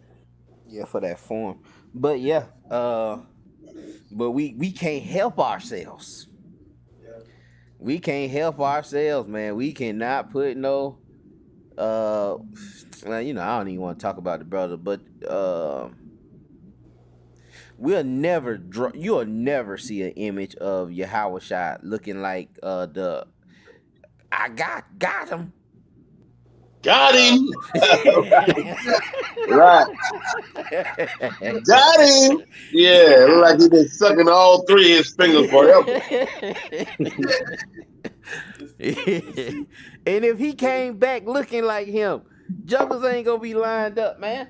Yeah, for that form. But yeah, but we can't help ourselves. Yeah. We can't help ourselves, man. We cannot put no well, you know, I don't even want to talk about the brother, but you'll never see an image of Yahweh Shai looking like the I got him. Got Uh, him. Right. Got him. Yeah, look like he been sucking all three of his fingers forever. And if he came back looking like him, Juggles ain't gonna be lined up, man.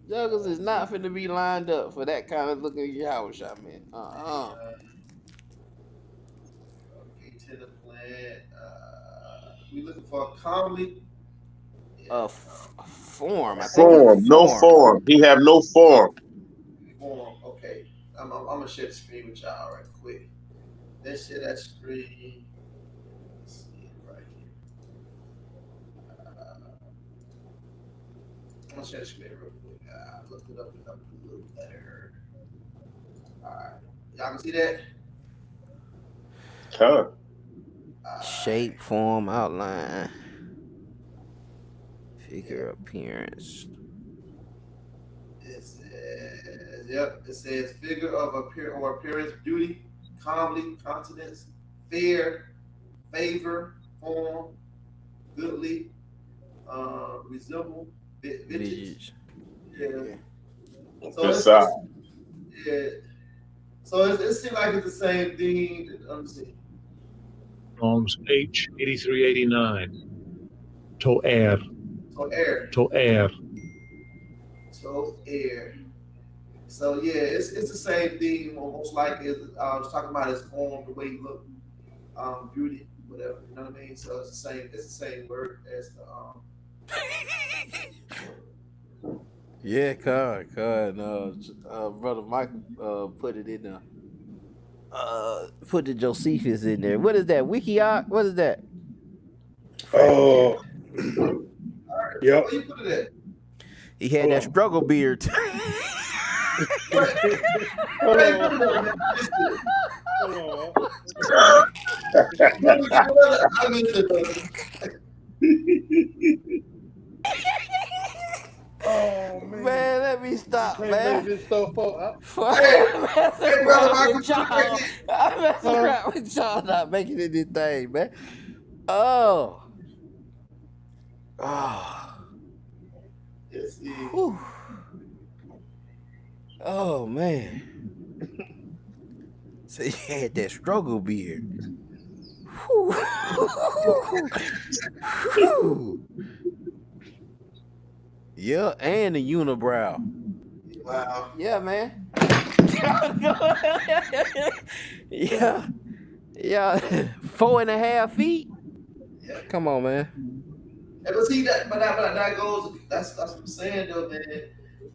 Juggles is not finna be lined up for that kind of looking Yahweh shot, man. To the plant. We looking for a calmly. Form. I think Form, it's no form. He have no form. Form. Okay. I'm gonna share the screen with y'all right quick. Let's share that screen. Let's see it right here. I'm gonna share the screen real quick. Look it up in the blue letter. Alright. Y'all can see that? Huh. shape, form, outline, figure, appearance. It says, yep, it says figure of appearance, beauty, calmly, countenance, fair, favor, form, goodly, resemble, vintage. Yeah. So it's yeah. So it seems like it's the same thing. Let me see. Psalms H8389. To'er. To'er. To'er. To'er. So yeah, it's the same thing. Almost like I was talking about his form, the way he looked, beauty, whatever. You know what I mean? So it's the same. It's the same word as the Yeah, God, brother Michael put it in there. Put the Josephus in there. What is that? Wikiot? What is that? Oh, yep. Where you put it at? He had that struggle beard. Hold on. Oh man, let me stop, man. This stuff up. I'm messing around with y'all not making it this thing, man. Oh. Whew. Oh man. So he had that struggle beard. Yeah, and the unibrow. Wow. Yeah, man. Yeah. 4.5 feet. Yeah. Come on, man. And but see that goes. That's what I'm saying though, man.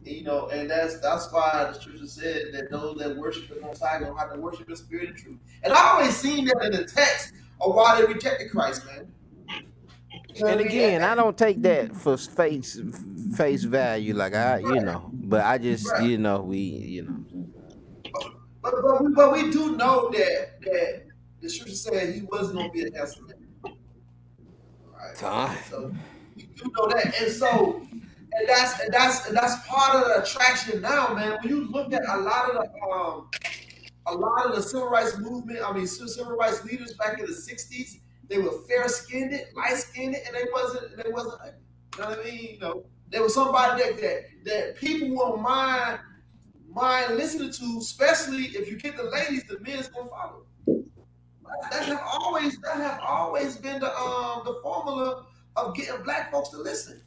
You know, and that's why the scripture said that those that worship the Most High don't have to worship in spirit and truth. And I always seen that in the text of why they rejected Christ, man. You know and again, I don't take that for face value, like but I just, But we do know that the scripture said he wasn't gonna be an handsome man. Right. So we do know that, and that's part of the attraction now, man. When you look at a lot of the civil rights movement, civil rights leaders back in the '60s, they were fair skinned, light skinned, and they wasn't. You know what I mean? You know, there was somebody that people won't mind listening to, especially if you get the ladies, the men's gonna follow. That have always been the formula of getting black folks to listen.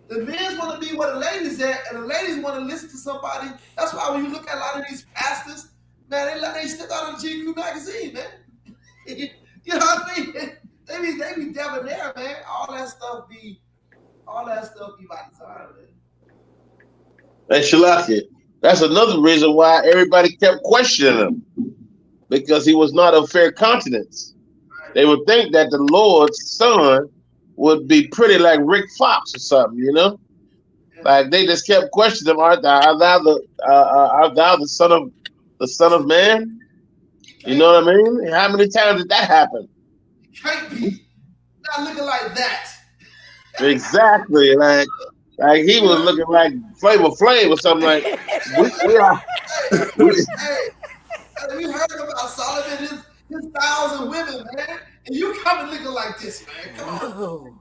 The men want to be where the ladies at, and the ladies want to listen to somebody. That's why when you look at a lot of these pastors, man, they stick out on GQ magazine, man. You know what I mean? They be debonair, man. All that stuff be by the time, man. Hey, Shalaki, that's another reason why everybody kept questioning him, because he was not of fair countenance. They would think that the Lord's son would be pretty like Rick Fox or something, you know? Like they just kept questioning him, art thou the son of man? You know what I mean? How many times did that happen? Can't be not looking like that. Exactly. Like he was looking like Flavor Flav or something. Like we are. Hey, we heard about Solomon, his 1,000 women, man, and you coming looking like this, man. Come on.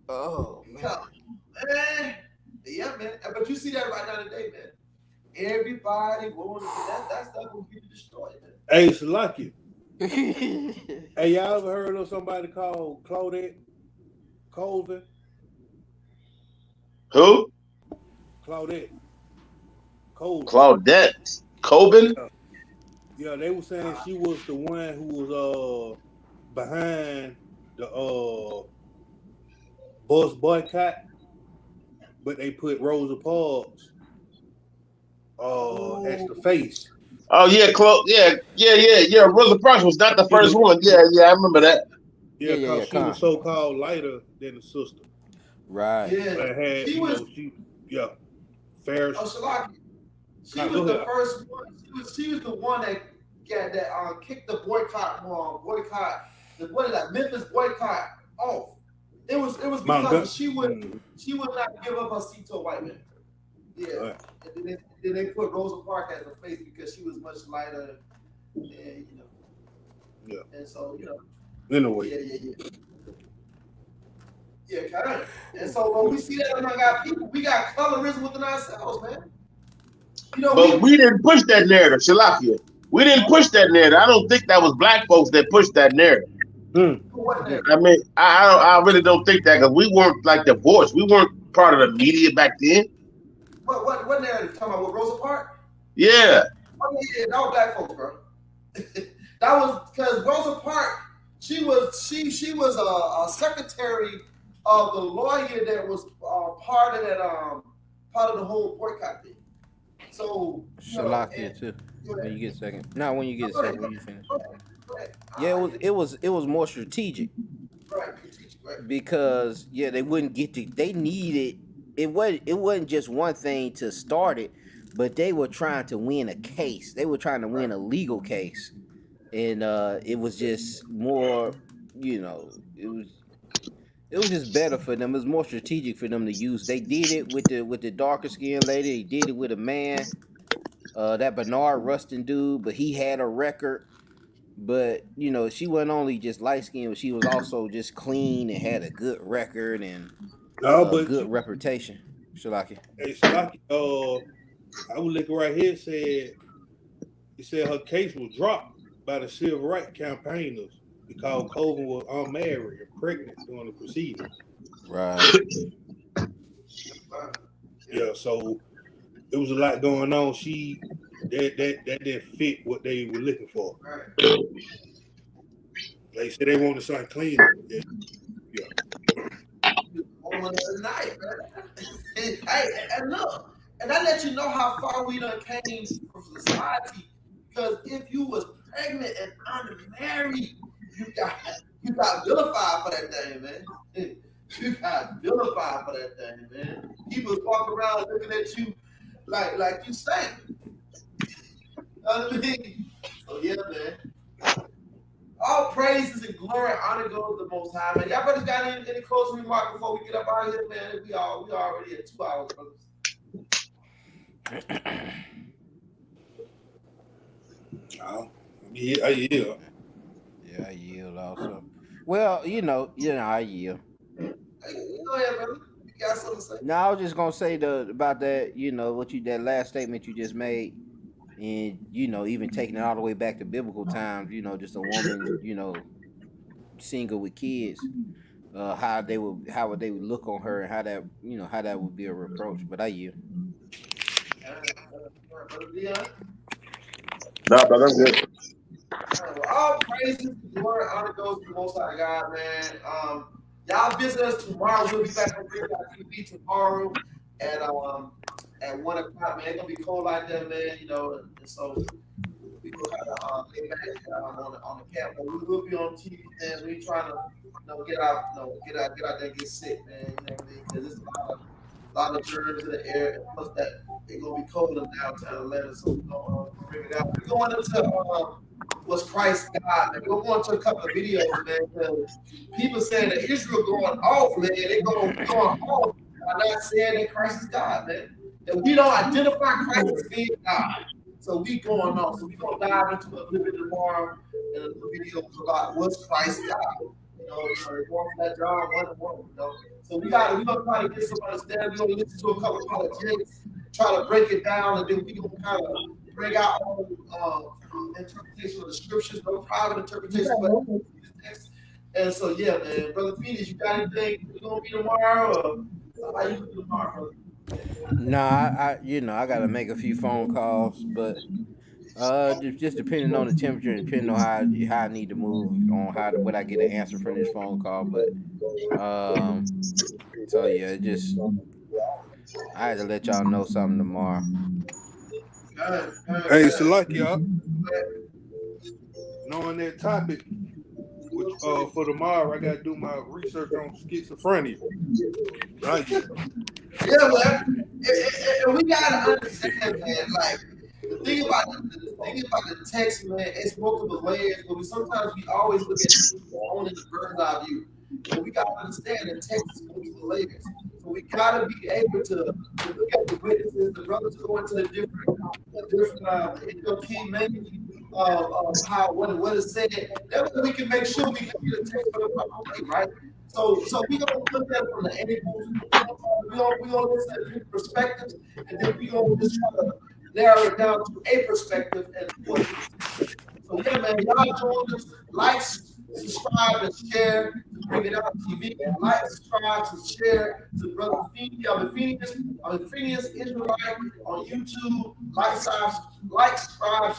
Oh man. Man. Yeah, man. But you see that right now today, man. Everybody going to that stuff will be destroyed, man. Hey, Salaki. Hey, y'all ever heard of somebody called Claudette Colvin? Who? Claudette Colvin. Claudette Colvin? Yeah, they were saying she was the one who was behind the bus boycott, but they put Rosa Parks as the face. Oh yeah, yeah. Rosa Parks was not the first one. Yeah, I remember that. Yeah, because she was so-called lighter than the sister. Right. Yeah. Had, she was fair. Oh, Shalaki. She was the first one. She was the one that kicked the boycott. What is that? Memphis boycott off. It was because she would not give up her seat to a white man. Yeah. Right. And then they put Rosa Parks as a face because she was much lighter, and you know. Yeah. And so Anyway. Yeah, kind of. And so when we see that among our people, we got colorism within ourselves, man. You know, but we didn't push that narrative, Shalakia. We didn't push that narrative. I don't think that was black folks that pushed that narrative. I mean, I really don't think that, because we weren't like the voice. We weren't part of the media back then. What narrative? Talking about with Rosa Parks? Yeah. Oh yeah, that was black folks, bro. That was because Rosa Parks, she was a secretary of the lawyer that was part of the whole boycott thing. So Shalakia too. When you get a second. Not when you get a second. When you finish. Yeah, it was more strategic. Right. Because they wouldn't get to. They needed it. Wasn't just one thing to start it, but they were trying to win a case. They were trying to win a legal case, and it was just more. It was just better for them. It was more strategic for them to use. They did it with the darker skinned lady. They did it with a man, that Bernard Rustin dude, but he had a record. But she wasn't only just light skinned, but she was also just clean and had a good record and good reputation. Shalaki. Hey, Shalaki, I was looking right here. It said her case was dropped by the civil rights campaigners because Colvin was unmarried and pregnant during the proceedings. Right. Yeah, so it was a lot going on. That didn't fit what they were looking for. Right. They said they wanted something clean. Yeah. On the night, man. Hey, and look, and I let you know how far we done came from society. Because if you was pregnant and unmarried, you got vilified for that thing, man. You got vilified for that thing, man. People walk around looking at you like you stink. You know what I mean? So yeah, man. All praises and glory and honor goes to the Most High, man. Y'all brothers got any closing remarks before we get up out of here, man? We already at 2 hours, brothers. I yield. Yeah, I yield also. Well, I yield. Hey, go ahead, brother. You got something to say? No, I was just gonna say about that. That last statement you just made, and even taking it all the way back to biblical times. Just a woman, single with kids. How would they look on her, and how that would be a reproach. But I yield. No, but that's it. Well, all praises, glory, honor goes to the Most High God, man. Y'all visit us tomorrow. We'll be back on TV tomorrow at 1 o'clock, man. It's gonna be cold out there, man. You know, and so we will kind of lay back on the camp, but we will be on TV, man. We ain't trying to, get out there and get sick, man. You know what I mean? Because there's a lot of germs in the air, and plus that it's gonna be cold in downtown Atlanta, so we're gonna bring it out. We're going into was Christ God, man. We're going to a couple of videos, man. Because people saying that Israel going off, man. They going off by not saying that Christ is God, man. And we don't identify Christ as being God. So we going on. So we gonna dive into a little bit tomorrow in a little video about what's Christ God. You know, going from that John 1:1, you know. So we're gonna try to get some understanding. We're gonna listen to a couple of apologetics, try to break it down, and then we're gonna kind of bring our own interpretation of the scriptures, no private interpretation, but text. And so yeah, man, Brother Phoenix, you got anything you gonna be tomorrow? Or how you doing tomorrow, brother? Nah, I gotta make a few phone calls, but just depending on the temperature and depending on how I need to move on what I get an answer from this phone call. But so yeah, I had to let y'all know something tomorrow. Hey, so like y'all, knowing that topic, which for tomorrow I gotta do my research on schizophrenia. Right. Yeah, man. And we gotta understand, man. Like the thing about the text, man, it's multiple layers. But sometimes we always look at only the bird's eye view. But we gotta understand that text is multiple layers. So we gotta be able to look at the witnesses, the brothers go into the different key maybe how what is said. That way we can make sure we can get a text for the proper way, right? So we gonna look at it from the angles. We gonna listen at different perspectives, and then we gonna just try to narrow it down to a perspective and what. So yeah, man, y'all join us, like, subscribe, and share to Bring It Out TV. Like, subscribe, and share to Brother Phineas Israelite on YouTube. Like, subscribe,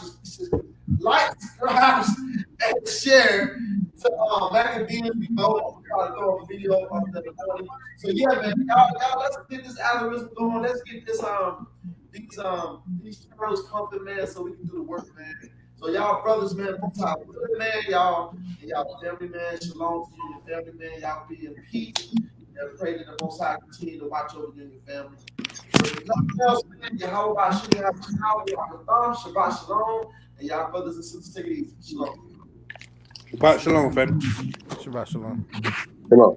and share to back in Venus. We go throw a video of the morning. So yeah, man, y'all, let's get this algorithm going. Let's get this these turtles pumping, man, so we can do the work, man. So y'all brothers, man, man, y'all family, man, shalom to you and your family, man. Y'all be in peace. And pray that the Most High continue to watch over you and your family. Nothing else, man. Yahweh Shabbat Shalom. And y'all brothers and sisters, take it easy. Shalom. Shabbat Shalom, family. Shabbat Shalom. Come on.